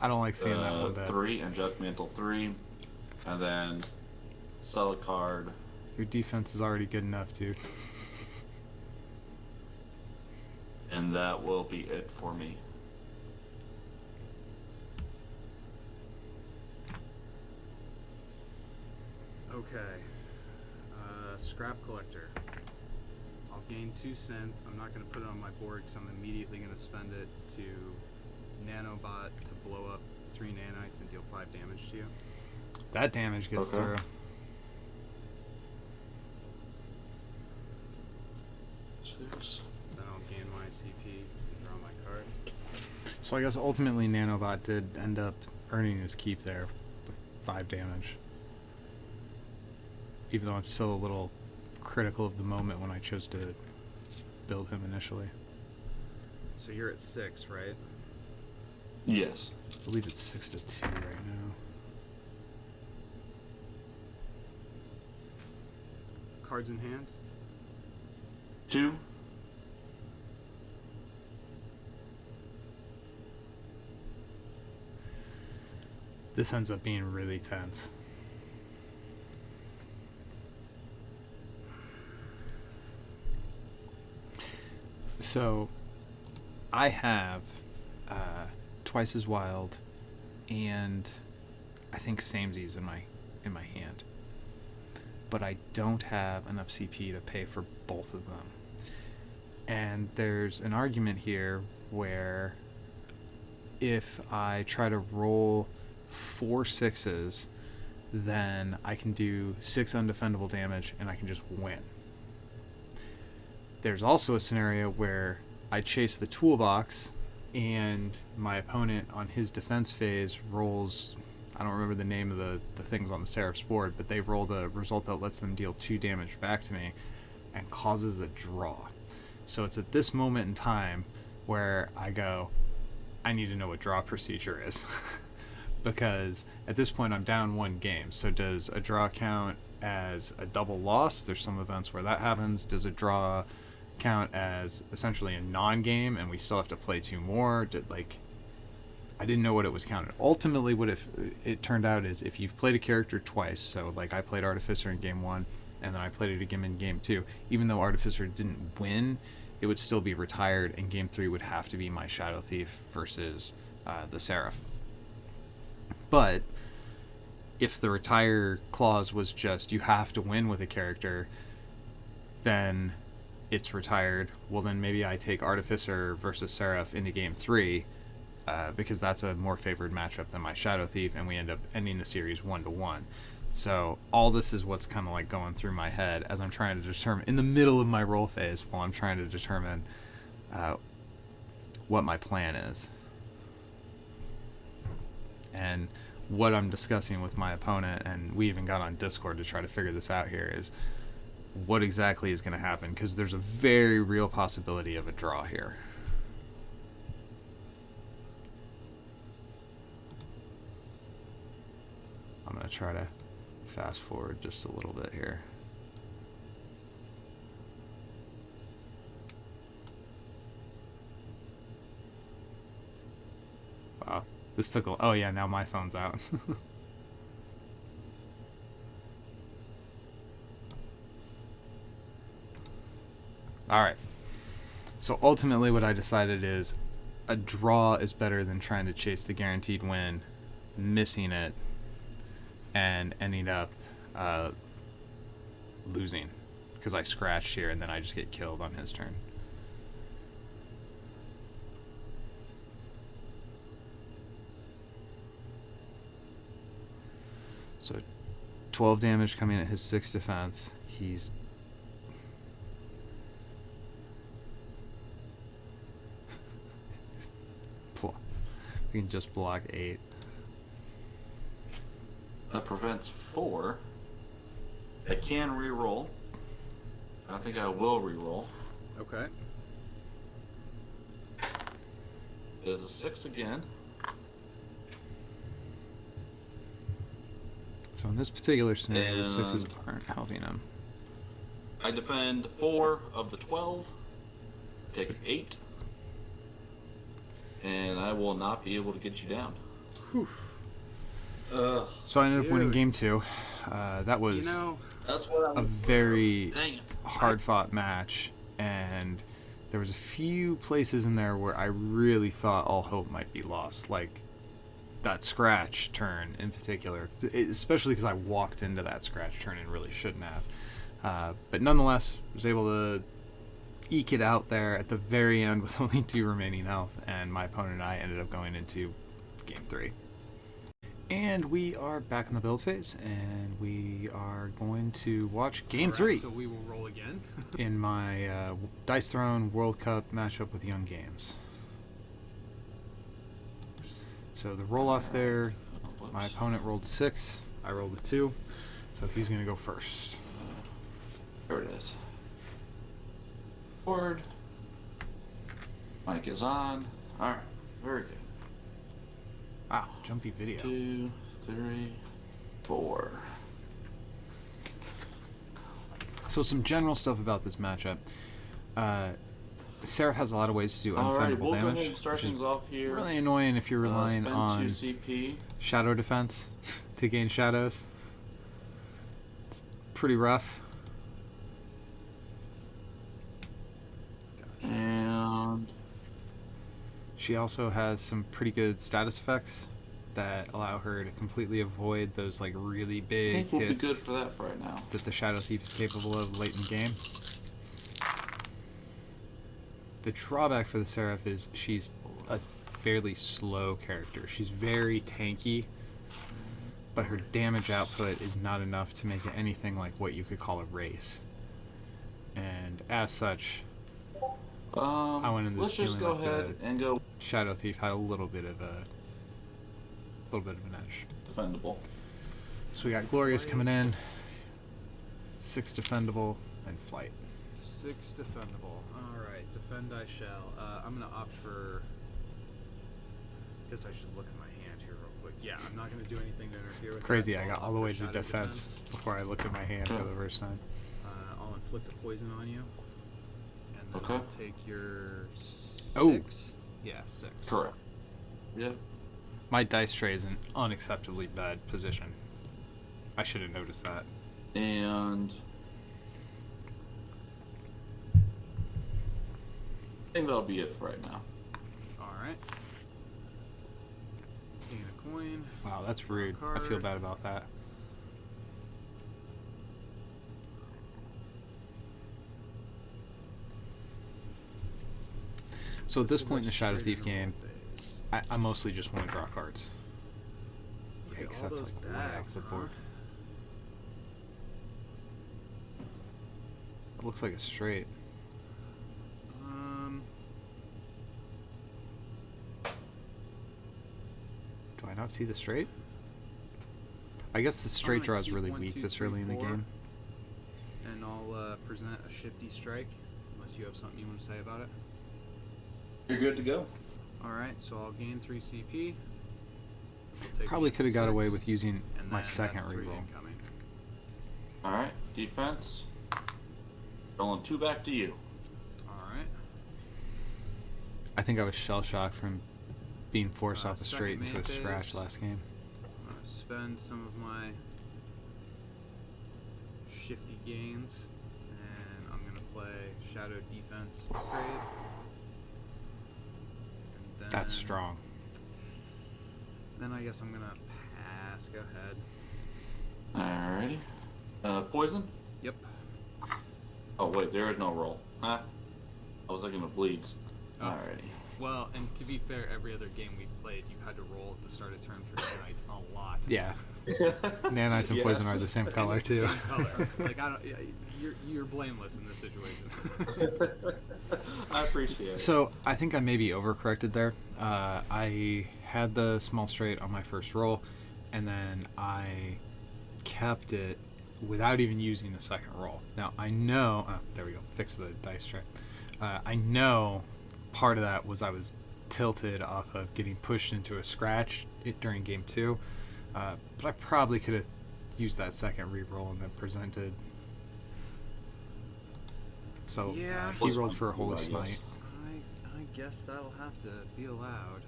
I don't like seeing that one bad.
3 and Junk Mantle 3. And then sell a card.
Your defense is already good enough, dude.
And that will be it for me.
Okay. Scrap Collector. I'll gain 2 synth. I'm not going to put it on my board because I'm immediately going to spend it to Nanobot to blow up 3 nanites and deal 5 damage to you.
That damage gets
Okay.
through.
6.
Then I'll gain my CP and draw my card.
So I guess ultimately Nanobot did end up earning his keep there with 5 damage. Even though I'm still a little critical of the moment when I chose to build him initially.
So you're at 6, right?
Yes.
I believe it's 6-2 right now.
Cards in hand?
2.
This ends up being really tense. So, I have Twice as Wild and I think Samesies in my hand, but I don't have enough CP to pay for both of them. And there's an argument here where if I try to roll 4 6s, then I can do 6 undefendable damage and I can just win. There's also a scenario where I chase the toolbox and my opponent on his defense phase rolls, I don't remember the name of the things on the Seraph's board, but they roll the result that lets them deal 2 damage back to me and causes a draw. So it's at this moment in time where I go, I need to know what draw procedure is. Because at this point I'm down 1 game. So does a draw count as a double loss? There's some events where that happens. Does a draw count as essentially a non-game and we still have to play 2 more? I didn't know what it was counted. Ultimately, what if it turned out is if you've played a character twice, so like I played Artificer in game 1 and then I played it again in game 2, even though Artificer didn't win, it would still be retired, and game 3 would have to be my Shadow Thief versus the Seraph. But if the retire clause was just you have to win with a character, then it's retired. Well, then maybe I take Artificer versus Seraph into game 3 because that's a more favored matchup than my Shadow Thief, and we end up ending the series 1-1. So all this is what's kind of like going through my head as I'm trying to determine, in the middle of my roll phase, while I'm trying to determine what my plan is. And what I'm discussing with my opponent, and we even got on Discord to try to figure this out here, is what exactly is going to happen, because there's a very real possibility of a draw here. I'm going to try to fast forward just a little bit here. Wow, this took a... Oh yeah, now my phone's out. Alright. So ultimately what I decided is a draw is better than trying to chase the guaranteed win, missing it, and ending up losing. Because I scratched here and then I just get killed on his turn. So 12 damage coming at his 6 defense. He's... We can just block 8.
That prevents 4. I can re-roll. I think I will re-roll.
Okay.
is a 6 again.
So in this particular scenario, the sixes
And-
aren't helping him.
I defend 4 of the 12. Take 8. And I will not be able to get you down. Ugh.
So I ended up winning
Dude.
game 2. That was
You know,
That's what
a
I'm.
very
Dang it.
hard-fought match, and there was a few places in there where I really thought all hope might be lost, like that scratch turn in particular, especially because I walked into that scratch turn and really shouldn't have. But nonetheless, was able to eke it out there at the very end with only 2 remaining health, and my opponent and I ended up going into game 3. And we are back in the build phase, and we are going to watch game
alright,
3
So we will roll again.
in my Dice Throne World Cup matchup with Young Games. So the roll off there,
Whoops.
my opponent rolled a 6, I rolled a 2, so he's going to go first.
There it is. Board. Mic is on. Alright, very good.
Wow, jumpy video.
2, 3, 4.
So some general stuff about this matchup. Seraph has a lot of ways to do
Alright,
unfendable
we'll go ahead
damage,
and start
which is
things off here.
really annoying if you're relying
Spend
on
2 CP.
shadow defense to gain shadows. It's pretty rough.
And
She also has some pretty good status effects that allow her to completely avoid those like really
I
big
think we'll be
hits
good for that for right now.
that the Shadow Thief is capable of late in the game. The drawback for the Seraph is she's a fairly slow character. She's very tanky, but her damage output is not enough to make it anything like what you could call a race. And as such, I went in this
let's just
feeling
go
like
ahead and go
Shadow Thief had a little bit of an edge.
defendable.
So we got Glorious coming in, 6 defendable, and Flight.
6 defendable. Alright, defend I shall. I'm gonna opt for. Guess I should look at my hand here real quick. Yeah, I'm not gonna do anything to interfere with
Crazy,
that, so
I got
I'll
all the
opt
way
for
to
shadow
defense before I looked at my hand for the first time.
I'll inflict a poison on you. And then
Okay.
I'll take your 6.
Oh.
Yeah, 6.
Correct. Yep.
My dice tray is in unacceptably bad position. I should have noticed that.
And I think that'll be it for right now.
Alright. Gain a coin.
Wow, that's rude. I feel
Card.
bad about that. So at this point in the Shadow Thief game, I mostly just want to draw cards. Yikes, that's like way off the board. It looks like a straight. Do I not see the straight? I guess the straight
gonna
draw is
keep
really
1,
weak
2,
this
3,
early in the
4.
game.
And I'll present a shifty strike, unless you have something you want to say about it.
You're good to go.
Alright, so I'll gain 3 CP. I'll take
Probably
equal
could have got away
6,
with using
and
my
then
second
that's 3
reroll.
incoming.
Alright, defense. Rolling 2 back to you.
Alright.
I think I was shell shocked from being forced off the
second
straight into a
main
scratch
phase.
last game.
I'm gonna spend some of my shifty gains, and I'm gonna play Shadow Defense upgrade. And
That's
then-
strong.
Then I guess I'm gonna pass. Go ahead.
Alrighty. Poison?
Yep.
Oh wait, there is no roll. Huh? I was looking at bleeds.
Oh.
Alrighty.
Well, and to be fair, every other game we've played, you've had to roll at the start of turn for nanites a lot.
Yeah. Nanites and poison
Yes.
are the same
And
color
it's the
too.
same color. Like I don't. Yeah, you're blameless in this situation.
I appreciate it.
So I think I maybe overcorrected there. I had the small straight on my first roll, and then I kept it without even using the second roll. Now I know. There we go. Fix the dice tray. I know part of that was I was tilted off of getting pushed into a scratch during game 2, but I probably could have used that second reroll and then presented. So
Yeah.
he rolled for a Holy
I guess.
Smite.
I guess that'll have to be allowed.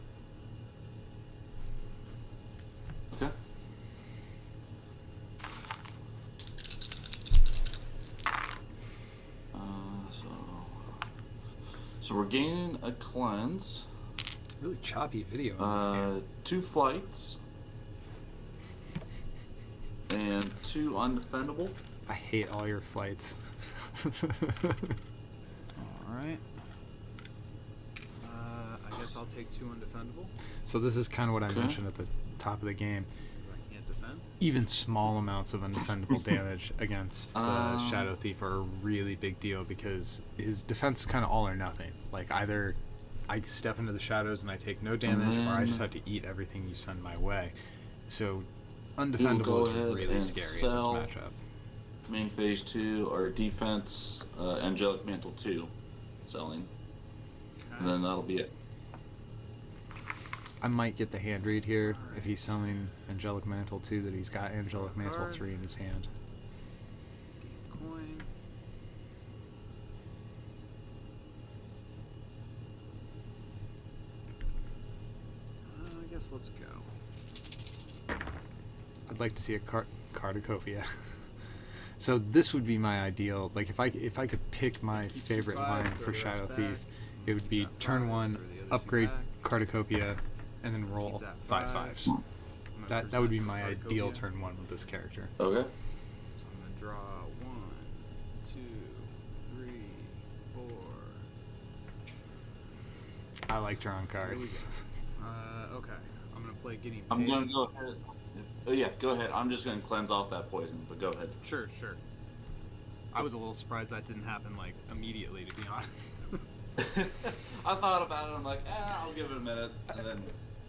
Okay. So we're gaining a cleanse.
Really choppy video in this game.
2 flights. And 2 undefendable.
I hate all your flights.
Alright. I guess I'll take 2 undefendable.
So this is kind of what I
Okay.
mentioned at the top of the game.
Because I can't defend.
Even small amounts of undefendable damage against the Shadow Thief are a really big deal because his defense is kind of all or nothing. Like either I step into the shadows and I take no damage, or I just have to eat everything you send my way. So
go
undefendable is
ahead
really
and
scary
sell.
in this matchup.
Main phase 2 or defense, Angelic Mantle 2 selling. And then that'll be it.
I might get the hand read here if he's selling Angelic Mantle 2, that he's got Angelic Mantle 3 in his hand.
Coin. I guess let's go.
I'd like to see a Cardicopia. So this would be my ideal. Like if I could pick my favorite line for Shadow Thief, it would be turn 1, upgrade Cardicopia, and then roll 5 fives. That would be my ideal turn 1 with this character.
Okay.
So I'm gonna draw 1, 2, 3, 4.
I like drawing
There we
cards.
go. Okay. I'm gonna play getting paid.
I'm gonna go ahead. Oh yeah, go ahead. I'm just gonna cleanse off that poison, but go ahead.
Sure. I was a little surprised that didn't happen like immediately, to be honest.
I thought about it. I'm like, I'll give it a minute, and then.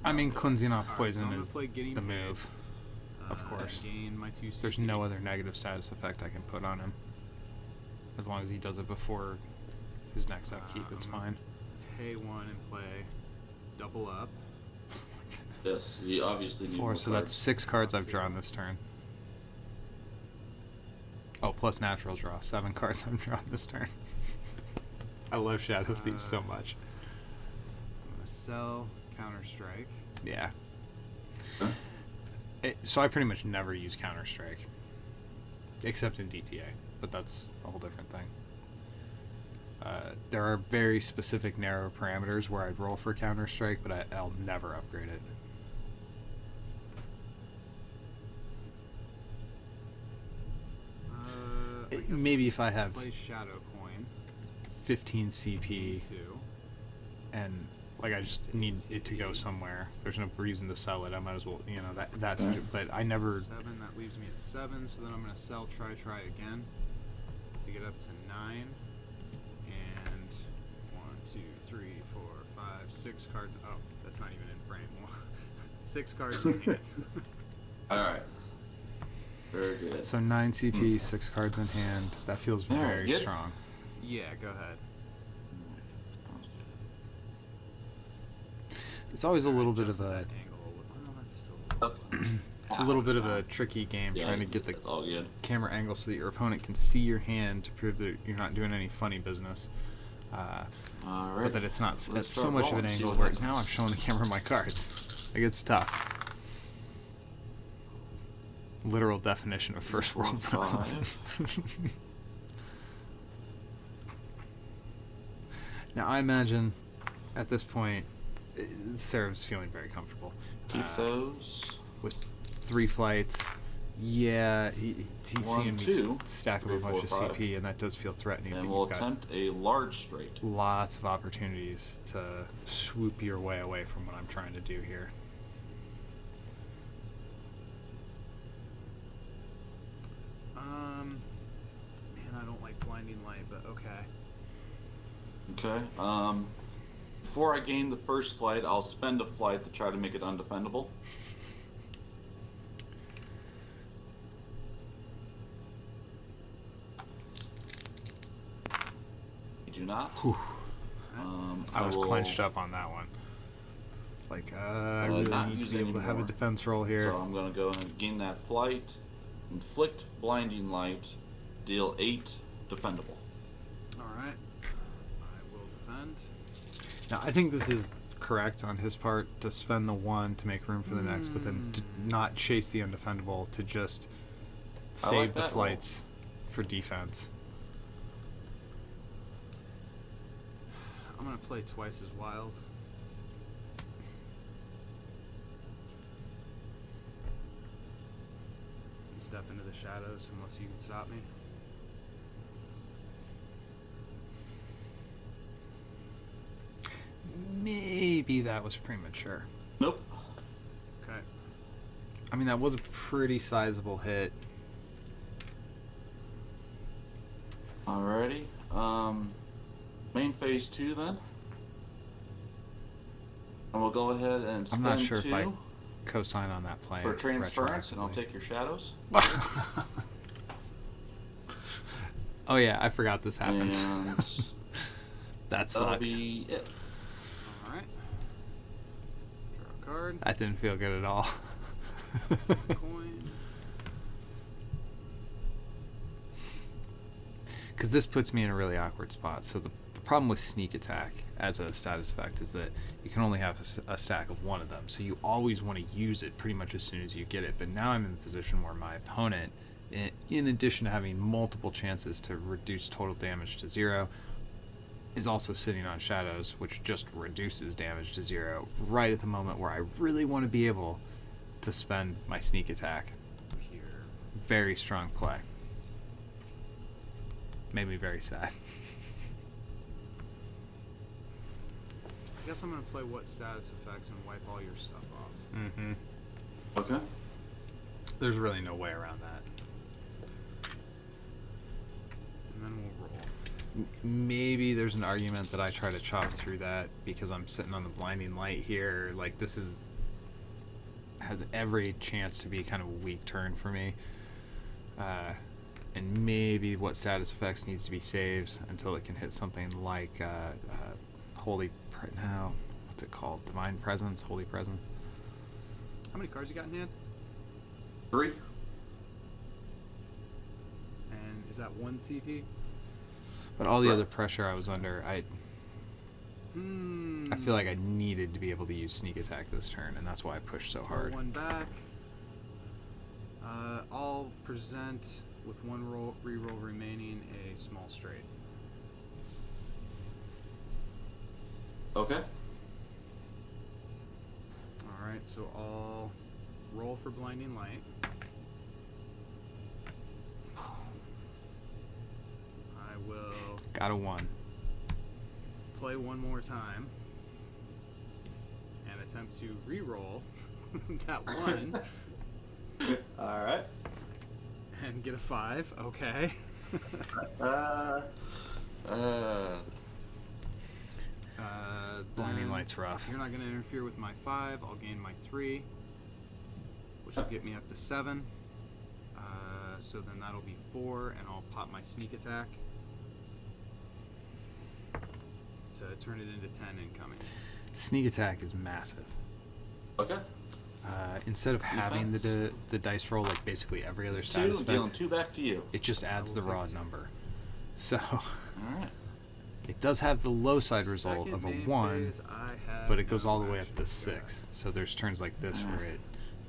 I mean, cleansing off
Alright,
poison
so I'm gonna
is
play getting
the
paid.
move. Of course.
Gain my 2
There's
CP.
no other negative status effect I can put on him. As long as he does it before his next upkeep, it's fine.
Pay 1 and play double up.
Yes, you obviously need
4,
more
so that's
cards.
6 cards I've drawn this turn. Oh, plus natural draw. 7 cards I've drawn this turn. I love Shadow Thief so much.
I'm gonna sell Counter-Strike.
Yeah.
Huh?
So I pretty much never use Counter-Strike. Except in DTA. But that's a whole different thing. There are very specific narrow parameters where I'd roll for Counter-Strike, but I'll never upgrade it.
I guess
Maybe if I have
play Shadow Coin.
15 CP
2.
and like I just need it to go somewhere. There's no reason to sell it. I might as well, that's.
Right.
But I never.
7, that leaves me at 7, so then I'm gonna sell try again to get up to 9. And 1, 2, 3, 4, 5, 6 cards. Oh, that's not even in frame. 6 cards in hand.
All right. Very good.
So 9 CP, 6 cards in hand. That feels
Alright,
very
good.
strong.
Yeah, go ahead.
It's always a little bit of
Adjusted
a
that angle. Oh, no, that's still.
a little bit of a tricky game
Yeah,
trying to get the
it's all good.
camera angle so that your opponent can see your hand to prove that you're not doing any funny business.
All right.
But that it's not.
Let's
It's so
start
much of an
rolling, see
angle
what
where
happens.
now I'm showing the camera my cards. Like it's tough. Literal definition of first world problems. Now I imagine at this point, Sarah's feeling very comfortable.
Keep those.
With 3 flights, yeah, he's
1,
seeing me
2,
stack up
3,
a bunch
4,
of
5.
CP, and that does feel threatening.
And
but
we'll
you've got
attempt a large straight.
lots of opportunities to swoop your way away from what I'm trying to do here.
Man, I don't like blinding light, but okay.
Okay. Before I gain the first flight, I'll spend a flight to try to make it undefendable. You do not.
Whew.
Um,
I was
will
clenched up on that one. Like, I really
not
need to
use
be
it
able to have a
anymore.
defense roll here.
So I'm going to go and gain that flight, inflict blinding light, deal 8 defendable.
Alright. I will defend.
Now, I think this is correct on his part to spend the 1 to make room for the next, but then to not chase the undefendable, to just save the
that
flights for defense.
I'm gonna play twice as wild. And step into the shadows unless you can stop me.
Maybe that was premature.
Nope.
Okay.
I mean, that was a pretty sizable hit.
Alrighty. Main phase 2 then. And we'll go ahead and
I'm
spend
not sure
2
if I co-sign on that plan
for transference, and I'll
retroactively.
take your shadows.
Oh yeah, I forgot this happens.
And
That
that'll
sucked.
be it.
Alright. Draw a card.
That didn't feel good at all.
Coin.
Because this puts me in a really awkward spot. So the problem with sneak attack as a status effect is that you can only have a stack of 1 of them. So you always want to use it pretty much as soon as you get it. But now I'm in the position where my opponent, in addition to having multiple chances to reduce total damage to 0, is also sitting on shadows, which just reduces damage to 0 right at the moment where I really want to be able to spend my sneak attack.
Here.
Very strong play. Made me very sad.
I guess I'm gonna play what status effects and wipe all your stuff off.
Mm-hmm.
Okay.
There's really no way around that.
And then we'll roll.
Maybe there's an argument that I try to chop through that because I'm sitting on the blinding light here. Like, this has every chance to be kind of a weak turn for me. And maybe what status effects needs to be saved until it can hit something like what's it called? Divine Presence, Holy Presence.
How many cards you got in hand?
3.
And is that 1 CP?
But all the
Right.
other pressure I was under, I feel like I needed to be able to use sneak attack this turn, and that's why I pushed so hard.
1 back. I'll present with 1 reroll remaining a small straight.
Okay.
Alright, so I'll roll for blinding light. I will
Got a 1.
play 1 more time and attempt to reroll that 1
Alright.
and get a 5. Okay.
Blinding
Then
light's rough.
You're not going to interfere with my 5. I'll gain my 3, which will get me up to 7. So then that'll be 4, and I'll pop my sneak attack to turn it into 10 incoming.
Sneak attack is massive.
Okay.
Instead of having
Defense.
the dice roll like basically every other
2,
status
dealing
effect,
2 back to you.
it just adds the
will
raw
take 2.
number. So
Alright.
it does have the low side result
Second
of a
main
1,
phase, I have
but it goes
no
all the way up to
actions.
6. So there's turns like this where it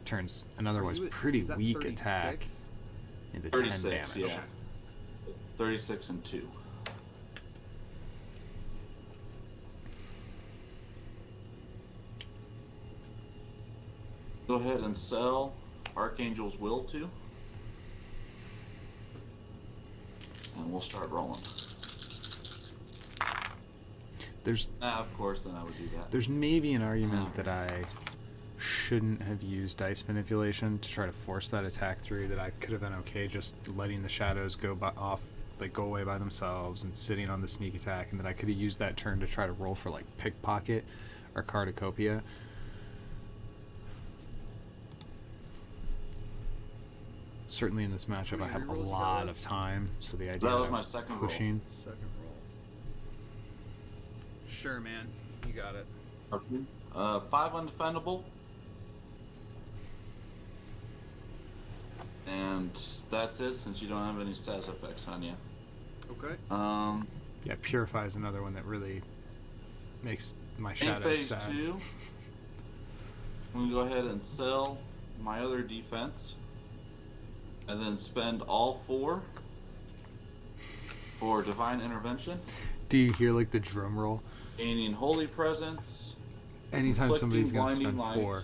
turns an otherwise
Are you-
pretty
is that
weak
36?
attack into
36,
10 damage.
yeah. 36 and 2. Go ahead and sell Archangel's Will to. And we'll start rolling.
There's
Of course, then I would do that.
There's maybe an argument that I shouldn't have used dice manipulation to try to force that attack through, that I could have been okay just letting the shadows go go away by themselves and sitting on the sneak attack, and that I could have used that turn to try to roll for like pickpocket or cardicopia. Certainly in this matchup
How
I
many
have a
rerolls you got
lot
left?
of time, so the idea
That was
I
my second roll.
pushing.
Second roll. Sure, man. You got it.
Okay. 5 undefendable. And that's it since you don't have any status effects on you.
Okay.
Yeah, Purify is another one that really makes my
In
shadows
phase
sad.
2, I'm going to go ahead and sell my other defense. And then spend all 4 for Divine Intervention.
Do you hear like the drum roll?
Gaining Holy Presence.
Anytime
Inflicting
somebody's gonna
Blinding
spend
Light,
4.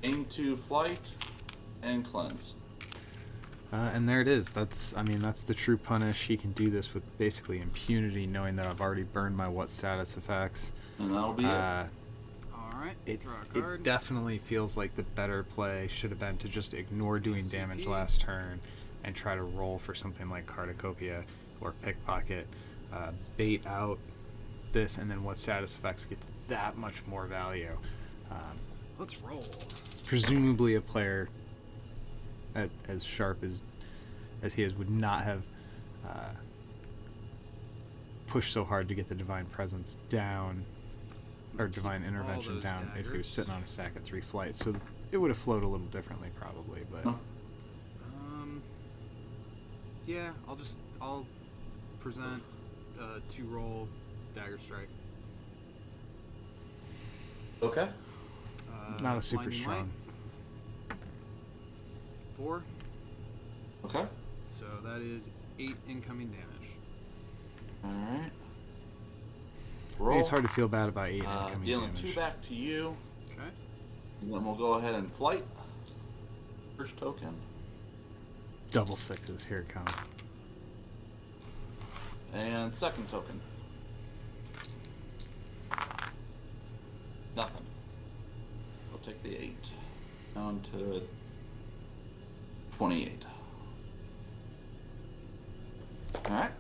Aim to Flight, and Cleanse.
And there it is. That's the true punish. He can do this with basically impunity, knowing that I've already burned my what status effects.
And that'll be it.
Alright.
It,
Draw a card.
it definitely feels like the better play should have been to just ignore doing damage last turn and try to roll for something like Cardicopia or Pickpocket. Bait out this, and then what status effects gets that much more value.
Let's roll.
Presumably a player as sharp as he is would not have pushed so hard to get the Divine Presence down, or Divine Intervention
those
down, if he was
daggers.
sitting on a stack of 3 flights. So it would have flowed a little differently probably, but
No.
Yeah, I'll present 2-roll Dagger Strike.
Okay.
not a super
Blinding
strong.
Light. 4.
Okay.
So that is 8 incoming damage.
Alright.
I
Roll.
think it's hard to feel bad about 8 incoming
Dealing
damage.
2 back to you.
Okay.
And then we'll go ahead and flight. First token.
Double 6s, here it comes.
And second token. Nothing. I'll take the 8. Down to 28. Alright.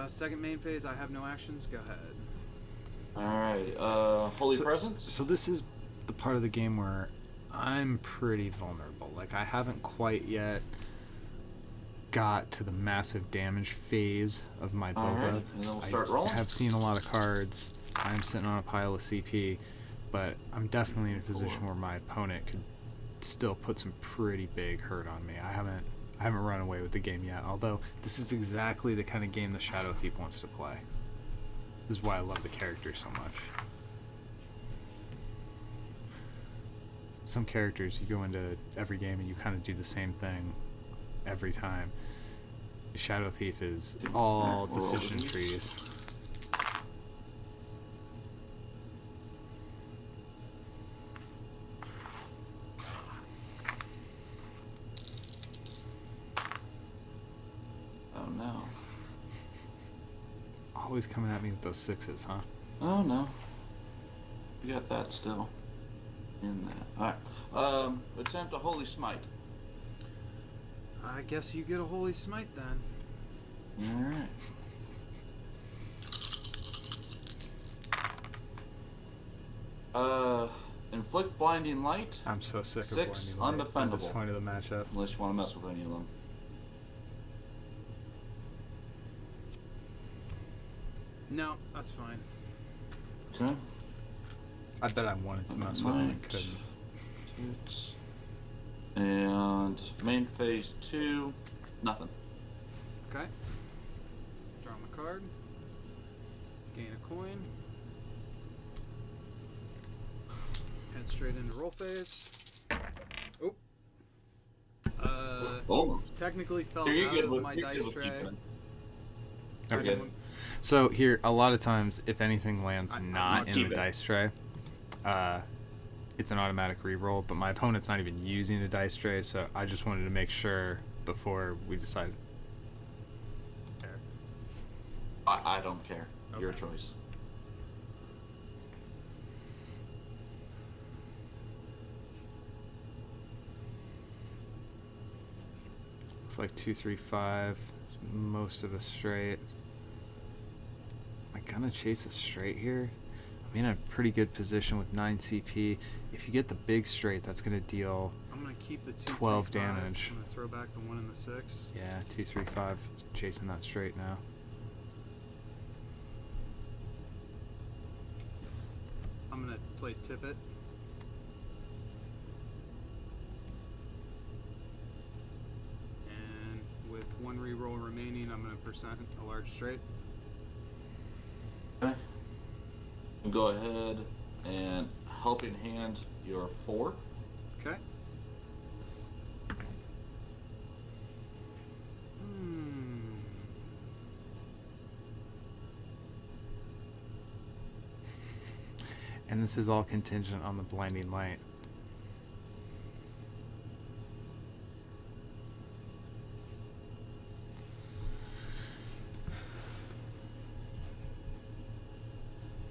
Second main phase, I have no actions. Go ahead.
Alright. Holy Presence.
So this is the part of the game where I'm pretty vulnerable. Like, I haven't quite yet got to the massive damage phase of my build-up.
Alright, and then we'll start
I
rolling.
have seen a lot of cards. I'm sitting on a pile of CP, but I'm definitely in a position where my opponent could still put some pretty big hurt on me. I haven't run away with the game yet, although this is exactly the kind of game the Shadow Thief wants to play. This is why I love the character so much. Some characters, you go into every game and you kind of do the same thing every time. Shadow Thief is all decision trees.
Oh no.
Always coming at me with those 6s, huh?
Oh no. We got that still. In that. Alright. Attempt a Holy Smite.
I guess you get a Holy Smite then.
Alright. Inflict Blinding Light.
I'm so sick of
6
Blinding Light at this
undefendable.
point of the matchup.
Unless you want to mess with any of them.
No, that's fine.
Okay.
I bet I wanted to mess with him and couldn't.
6. And main phase 2. Nothing.
Okay. Draw my card. Gain a coin. Head straight into roll phase. Oh.
Almost.
Technically fell
Here, you're
out
good
of
with,
my
you're good
dice
with
tray.
keeping.
I
Okay.
don't-
So here, a lot of times, if anything lands
I
not in
keep
the
it.
dice tray, it's an automatic reroll. But my opponent's not even using a dice tray, so I just wanted to make sure before we decided.
I don't care. Your
Okay.
choice.
It's like 2, 3, 5, most of a straight. Am I gonna chase a straight here? I'm in a pretty good position with 9 CP. If you get the big straight, that's gonna deal.
I'm gonna keep the 2,
12
3, 5.
damage.
I'm gonna throw back the 1 and the 6.
Yeah, 2, 3, 5, chasing that straight now.
I'm play Tippet. And with one reroll remaining, I'm going to percent a large straight.
Okay. Go ahead and helping hand your 4.
Okay.
And this is all contingent on the blinding light.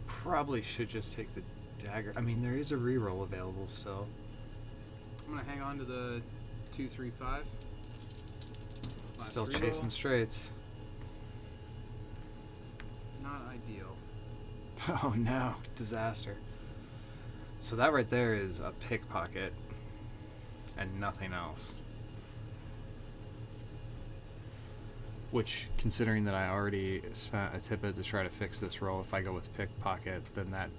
Probably should just take the dagger. I mean, there is a reroll available still.
I'm going to hang on to the 2, 3, 5. Last
Still
reroll.
chasing straights.
Not ideal.
Oh no, disaster. So that right there is a pickpocket and nothing else. Which, considering that I already spent a tippet to try to fix this roll, if I go with pickpocket, then that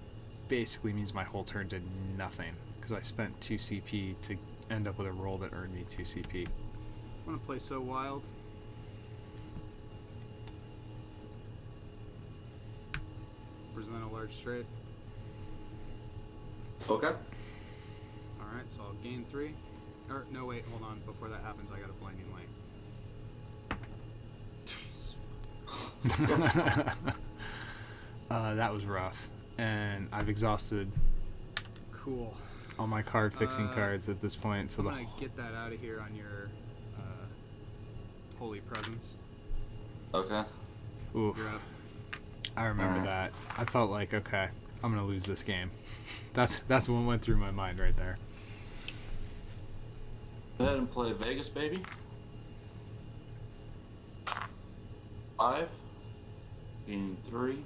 basically means my whole turn did nothing. Because I spent 2 CP to end up with a roll that earned me 2 CP.
I'm going to play So Wild. Present a large straight.
Okay.
Alright, so I'll gain 3. Or, no, wait, hold on. Before that happens, I got a blinding light.
That was rough. And I've exhausted
Cool.
all my card fixing cards at this point. So
I'm
the
going to get that out of here on your Holy Presence.
Okay.
oof,
You're up.
I remember
Alright.
that. I felt like, okay, I'm gonna lose this game. That's what went through my mind right there.
Go ahead and play Vegas, baby. 5. Gain 3.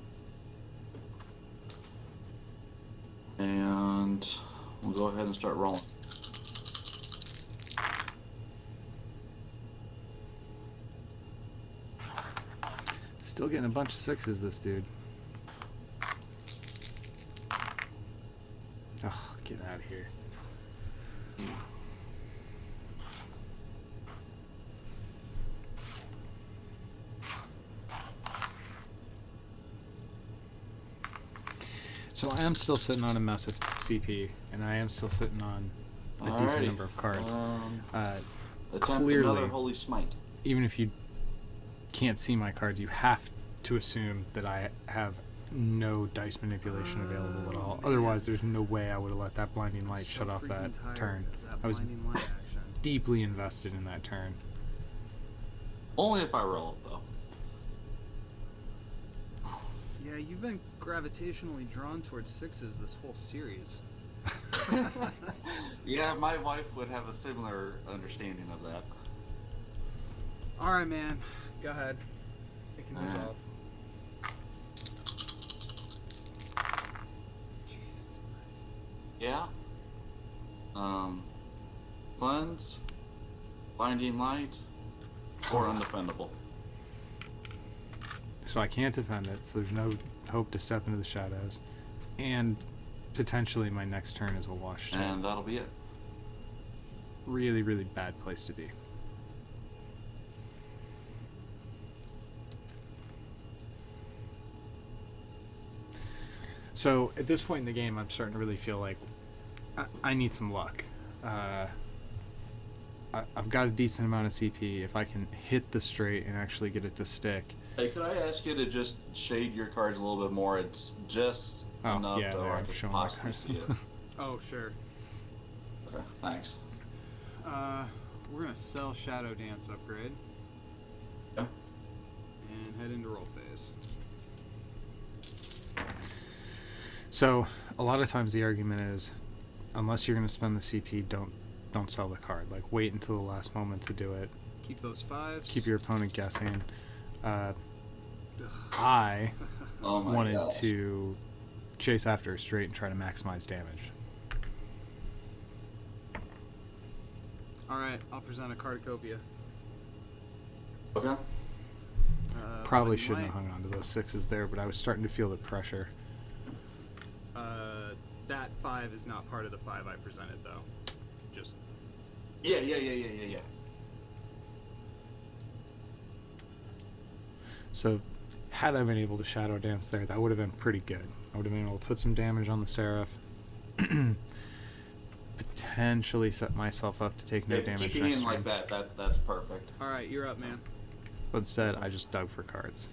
And we'll go ahead and start rolling.
Still getting a bunch of 6s, this dude. Oh, get out of here. So I am still sitting on a massive CP, and I am still sitting on a decent
Alrighty.
number of cards.
Attempt
Clearly.
another Holy Smite.
Even if you can't see my cards, you have to assume that I have no dice manipulation available at all. Otherwise, there's no way I would have let that blinding light shut off that
freaking tired
turn.
of that
I was
blinding light action.
deeply invested in that turn.
Only if I roll it, though.
Yeah, you've been gravitationally drawn towards 6s this whole series.
Yeah, my wife would have a similar understanding of that.
Alright, man. Go ahead. It can
Alright.
resolve.
Yeah. Cleanse, Blinding Light, or Undefendable.
So I can't defend it, so there's no hope to step into the shadows. And potentially my next turn is a wash. So
And that'll be it.
really, really bad place to be. So at this point in the game, I'm starting to really feel like I need some luck. I've got a decent amount of CP. If I can hit the straight and actually get it to stick.
Hey, could I ask you to just shade your cards a little bit more? It's just
Oh,
enough
yeah,
to
there,
where I
I'm
could
showing my
possibly
cards.
see it.
Oh, sure.
Okay, thanks.
We're gonna sell Shadow Dance upgrade
Yeah.
and head into roll phase.
So a lot of times the argument is, unless you're going to spend the CP, don't sell the card. Like wait until the last moment to do it.
Keep those 5s.
Keep your opponent guessing. I
Oh my
wanted
gosh.
to chase after a straight and try to maximize damage.
Alright, I'll present a Cardicopia.
Okay.
Probably
Blinding
shouldn't have
Light.
hung on to those 6s there, but I was starting to feel the pressure.
that 5 is not part of the 5 I presented, though. Just
Yeah.
So, had I been able to Shadow Dance there, that would have been pretty good. I would have been able to put some damage on the Seraph. Potentially set myself up to take no damage
Keeping
next
in like
turn.
that's perfect.
all right. You're up, man.
But instead, I just dug for cards,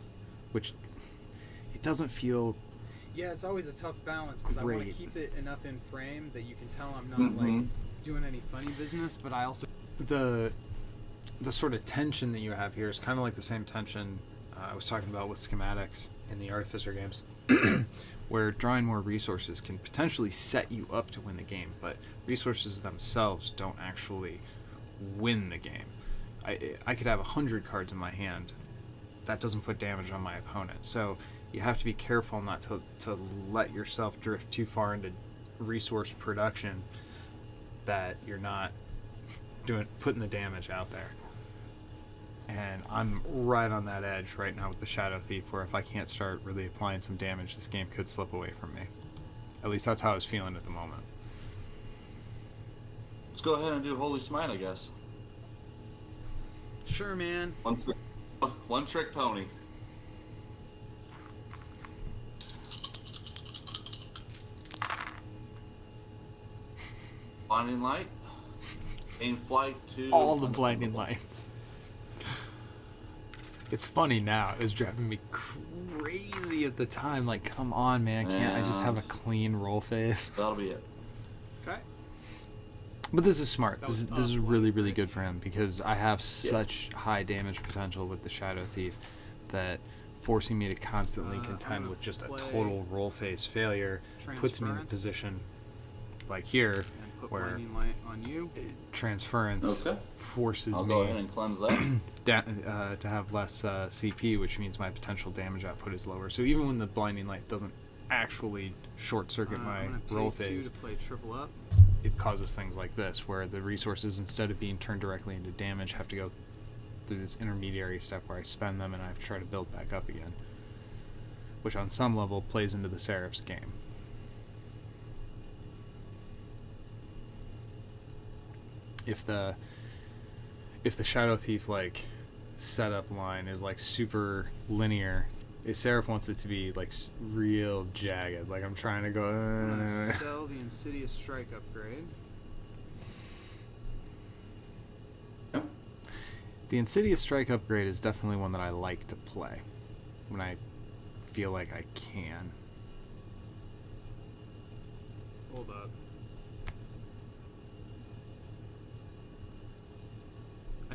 which it doesn't feel.
Yeah, it's always a tough balance because I want to
Great.
keep it enough in frame that you can tell I'm not
Mhm.
like doing any funny business, but I also
The sort of tension that you have here is kind of like the same tension I was talking about with schematics in the Artificer games, where drawing more resources can potentially set you up to win the game, but resources themselves don't actually win the game. I could have 100 cards in my hand. That doesn't put damage on my opponent. So you have to be careful not to let yourself drift too far into resource production that you're not putting the damage out there. And I'm right on that edge right now with the Shadow Thief, where if I can't start really applying some damage, this game could slip away from me. At least that's how I was feeling at the moment.
Let's go ahead and do Holy Smite, I guess.
sure, man.
One trick pony. Blinding Light. In flight to
All the blinding lights. It's funny now. It was driving me crazy at the time. Like, come on, man. Can't I just have a clean roll phase?
That'll be it.
Okay.
But this is smart.
That
This
was
is
up
really,
one,
really
right?
good for him because I have such high damage potential with the Shadow Thief that forcing me to constantly
I'm
contend
gonna
with just a
play
total roll phase failure puts me in a
Transference.
position like here
And put
where
blinding light on you.
transference
Okay.
forces
I'll go ahead
me
and cleanse that.
to have less CP, which means my potential damage output is lower. So even when the blinding light doesn't actually short circuit my
I'm gonna
roll
pay 2
phase,
to play triple up.
it causes things like this, where the resources, instead of being turned directly into damage, have to go through this intermediary step where I spend them and I have to try to build back up again, which on some level plays into the Seraph's game. If the Shadow Thief like setup line is like super linear, if Seraph wants it to be like real jagged, like I'm trying to go.
I'm gonna sell the Insidious Strike upgrade.
The Insidious Strike upgrade is definitely one that I like to play when I feel like I can.
Hold up. I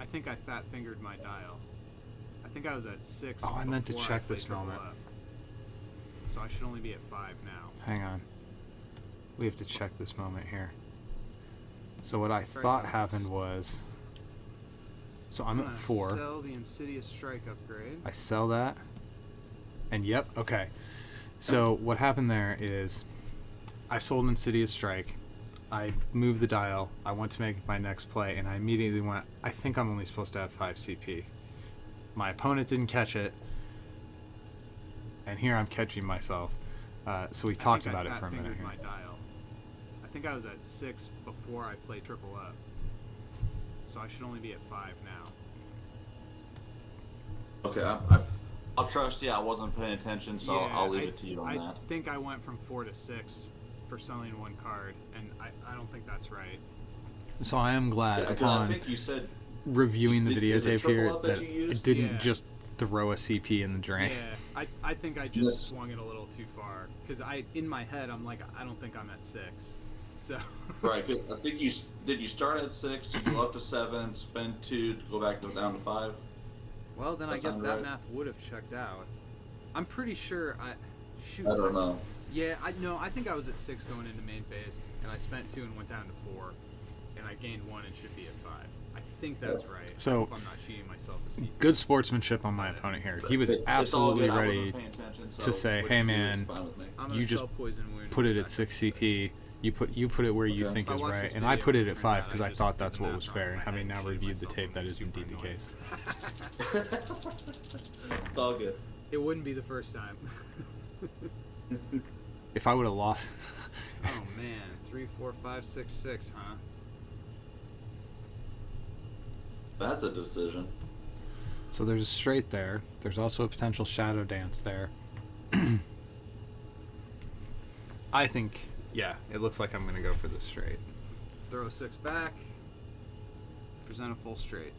think I fat fingered my dial. I think I was at 6.
Oh, I meant to
before
check
played
this
triple
moment.
up. So I should only be at 5 now.
Hang on. We have to check this moment here. So what I
Right,
thought
let's-
happened was... So I'm
I'm
at
gonna
4.
Sell the Insidious Strike upgrade.
I sell that. And yep, okay. So what happened there is I sold Insidious Strike. I moved the dial. I went to make my next play, and I immediately went, I think I'm only supposed to have 5 CP. My opponent didn't catch it, and here I'm catching myself. So we talked about it for a minute
I
here.
my dial. I think I was at 6 before I played triple up. So I should only be at 5 now.
Okay, I'll trust you. I wasn't paying attention, so I'll leave it to you on
I
that.
think I went from 4 to 6 for selling 1 card, and I don't think that's right.
So I am glad
Yeah, 'cause I
upon
think you said
reviewing the
Is it
videotape here
triple up that
that
you used?
it didn't
Yeah.
just throw a CP in the drain.
Yeah, I think I just swung it a little too far because in my head I'm like I don't think I'm at 6. So
right. 'Cause I think you start at 6, you go up to 7, spend 2 to go back down to 5.
well then I
That
guess
sound
that
right?
math would have checked out. I'm pretty sure shoot.
I don't know.
Yeah, I think I was at 6 going into main phase, and I spent 2 and went down to 4, and I gained 1 and should be at 5. I think that's right.
So-
I hope I'm not cheating myself to see.
Good sportsmanship on my opponent here. He was
It's all
absolutely
good. I
ready
wasn't paying attention, so
to say,
what
"Hey
you do is
man,
fine with me."
I'm gonna
you just
sell poison wound.
put
and
it
go
at
back
6
to
CP. You put it where you
Okay.
think
If I
is
watch
right,
this
and I
video,
put it
it
at
turns
5
out
because
I
I
just
thought
did
that's
the
what
math
was
wrong
fair.
in
And
my
having
head
now
and
reviewed the
super
tape, that is
annoying.
indeed the case.
It's all good.
It wouldn't be the first time.
If I would have lost,
Oh man, 3, 4, 5, 6, 6, huh?
That's a decision.
So there's a straight there. There's also a potential shadow dance there. I think, yeah, it looks like I'm going to go for the straight.
Throw a 6 back. Present a full straight.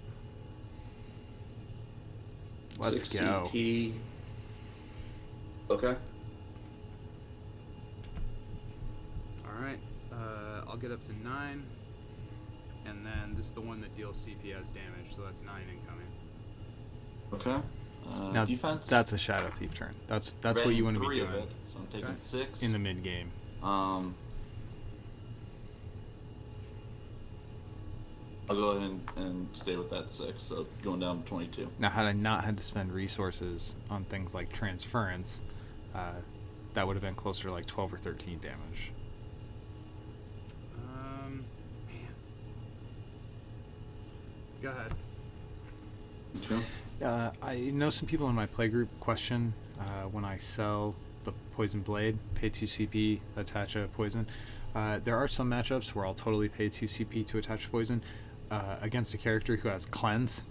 Let's
6
go.
CP. Okay.
Alright, I'll get up to 9. And then this is the one that deals CP as damage, so that's 9 incoming.
Okay.
Now,
Defense.
that's a Shadow Thief turn. That's what
Ready
you want to be
3
doing
of it, so I'm taking
Okay.
6.
in the mid game.
I'll go ahead and stay with that 6, so going down to 22.
Now, had I not had to spend resources on things like transference, that would have been closer to like 12 or 13 damage.
Man. Go ahead.
Okay.
I know some people in my playgroup question when I sell the Poison Blade, pay 2 CP, attach a poison. There are some matchups where I'll totally pay 2 CP to attach poison against a character who has cleanse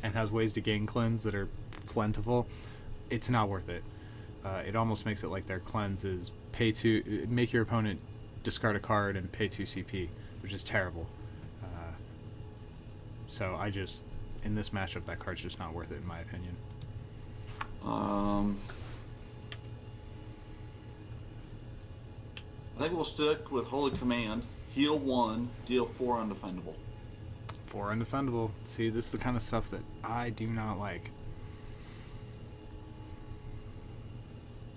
and has ways to gain cleanse that are plentiful. It's not worth it. It almost makes it like their cleanse is make your opponent discard a card and pay 2 CP, which is terrible. So in this matchup, that card's just not worth it in my opinion.
I think we'll stick with Holy Command. Heal 1, deal 4 undefendable.
4 undefendable. See, this is the kind of stuff that I do not like.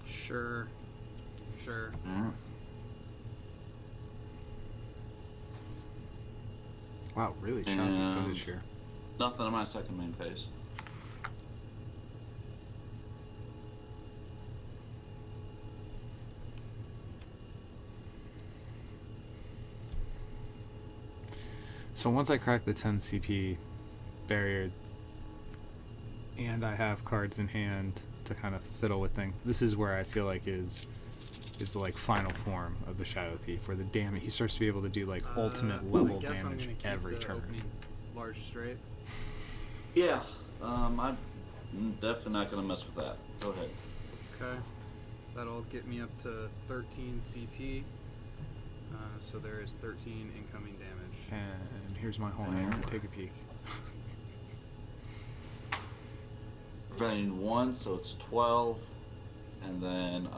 Sure.
Wow, really choppy
And-
footage here.
Nothing in my second main phase.
So once I crack the 10 CP barrier, and I have cards in hand to kind of fiddle with things, this is where I feel like is the like final form of the Shadow Thief, where the damage he starts to be able to do like ultimate level
I guess I'm
damage
gonna keep
every
the
turn.
opening large straight.
Yeah. I'm definitely not going to mess with that. Go ahead.
Okay. That'll get me up to 13 CP. So there is 13 incoming damage.
And here's my whole hand. Take a peek.
Preventing 1, so it's 12. And then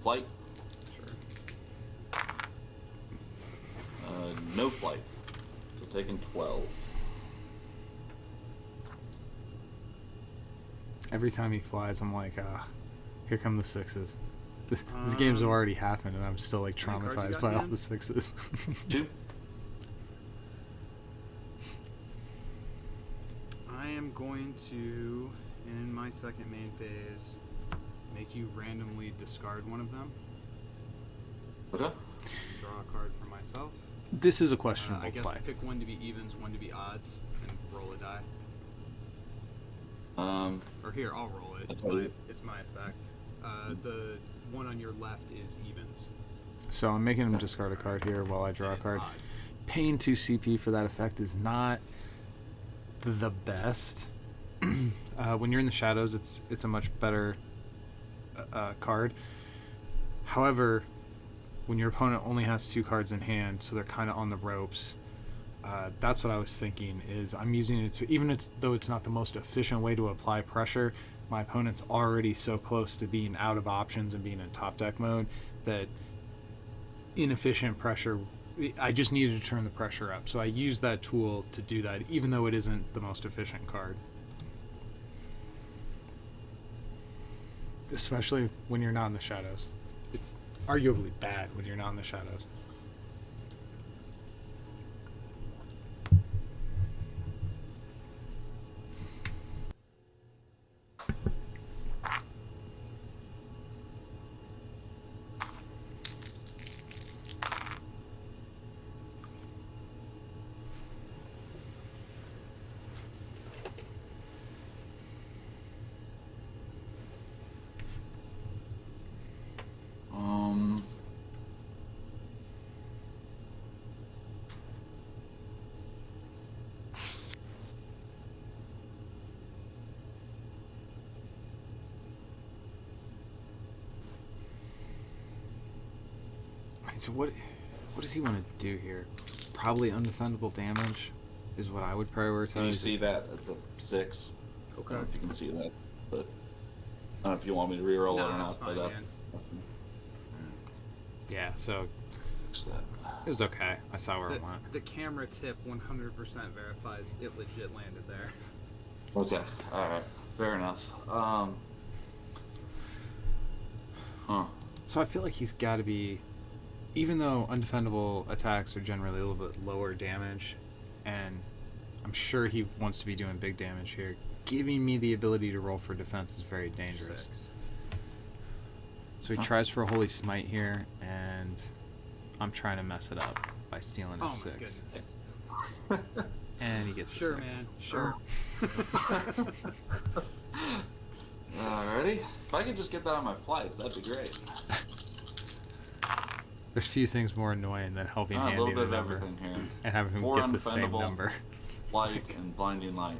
flight.
Sure.
No flight. So taking 12.
Every time he flies, I'm like, here come the 6s. This game's already happened, and I'm still like
how many cards you
traumatized
got
by
in
all
hand?
the 6s.
2.
I am going to, in my second main phase, make you randomly discard one of them.
Okay.
Draw a card for myself.
This is a questionable
I guess
play.
pick one to be evens, one to be odds, and roll a die. Or here, I'll roll it. It's my effect. The one on your left is evens.
So I'm making him discard a card here while I draw a
and it's
card.
odd.
Paying 2 CP for that effect is not the best. When you're in the shadows, it's a much better card. However, when your opponent only has 2 cards in hand, so they're kind of on the ropes, that's what I was thinking, is I'm using it to, even though it's not the most efficient way to apply pressure, my opponent's already so close to being out of options and being in top deck mode that inefficient pressure, I just needed to turn the pressure up. So I used that tool to do that, even though it isn't the most efficient card. Especially when you're not in the shadows. It's arguably bad when you're not in the shadows. So what does he want to do here? Probably undefendable damage is what I would prioritize.
Can you see that? It's a 6. I
Okay.
don't know if you can see that, but I don't know if you want me to reroll
No,
it or
that's
not.
fine,
But that's
Yeah, so
fix that.
it was okay. I saw where I
The,
went.
the camera tip 100% verifies it legit landed there.
Okay. All right. Fair enough. Huh.
So I feel like he's got to be, even though undefendable attacks are generally a little bit lower damage, and I'm sure he wants to be doing big damage here, giving me the ability to roll for defense is very dangerous.
6.
So he tries for a Holy Smite here, and I'm trying to mess it up by stealing a
Oh
6.
my goodness.
And he gets
Sure,
a 6.
man. Sure.
Alrighty. If I could just get that on my flights, that'd be great.
There's few things more annoying than helping
A
handy
little bit
the
of
number
everything here.
and having him
4
get the same
undefendable.
number.
Light and blinding light.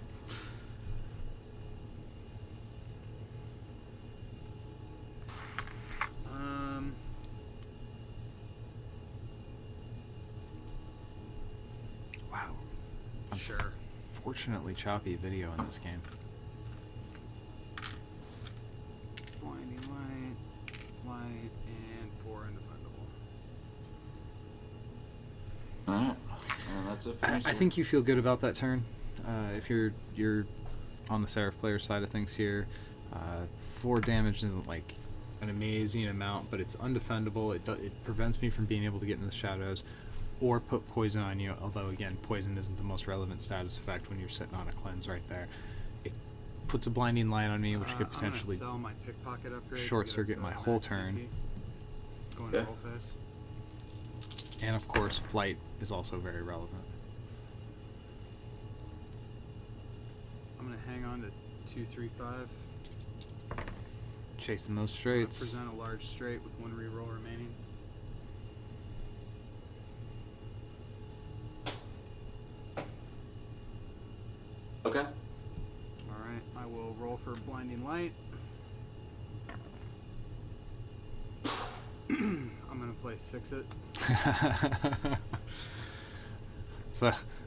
Wow.
Sure.
Fortunately choppy video in this game.
Blinding light, and 4 undefendable.
Alright. And that's it for me.
I
sir.
think you feel good about that turn. If you're on the Seraph player side of things here, 4 damage isn't like an amazing amount, but it's undefendable. It prevents me from being able to get in the shadows or put poison on you. Although again, poison isn't the most relevant status effect when you're sitting on a cleanse right there. It puts a blinding light on me, which could potentially
I'm gonna sell my pickpocket upgrade. to
short
get up
circuit
to
my
max
whole
CP.
turn.
Going to
Okay.
roll face.
And of course, flight is also very relevant.
I'm gonna hang on to 2, 3, 5.
Chasing those straights.
Present a large straight with 1 reroll remaining.
Okay.
Alright, I will roll for blinding light. I'm gonna play 6 it.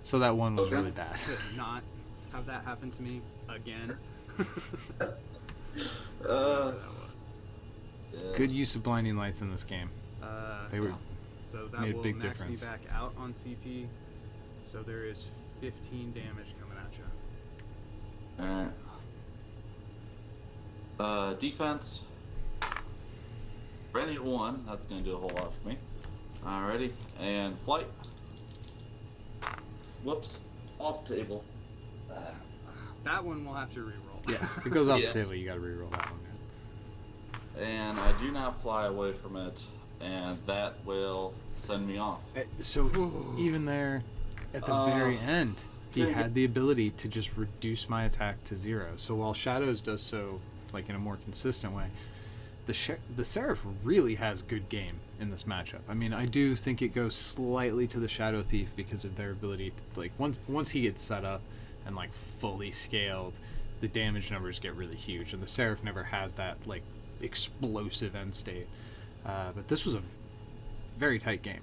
so that one was
Okay.
really bad.
To not have that happen to me again.
Uh,
Whatever that was.
yeah.
Good use of blinding lights in this game. They were
So that
made a
will
big
max
difference.
me back out on CP. So there is 15 damage coming at you.
Alright. Defense. Ready at 1. That's gonna do a whole lot for me. Alrighty. And flight. Whoops. Off table.
That one will have to reroll.
yeah. If it goes off
Yeah.
the table, you got to reroll that one.
And I do not fly away from it. And that will send me off.
So even there, at the very end, he
okay.
had the ability to just reduce my attack to 0. So while Shadows does so like in a more consistent way, the Seraph really has good game in this matchup. I mean, I do think it goes slightly to the Shadow Thief because of their ability to, like, once he gets set up and like fully scaled, the damage numbers get really huge, and the Seraph never has that like explosive end state. But this was a very tight game,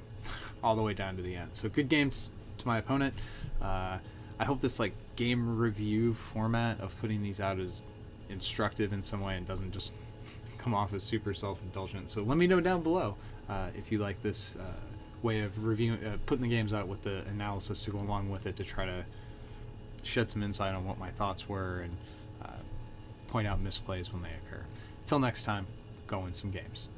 all the way down to the end. So good games to my opponent. I hope this like game review format of putting these out is instructive in some way and doesn't just come off as super self-indulgent. So let me know down below if you like this way of reviewing, putting the games out with the analysis to go along with it to try to shed some insight on what my thoughts were and point out misplays when they occur. Till next time, go win some games.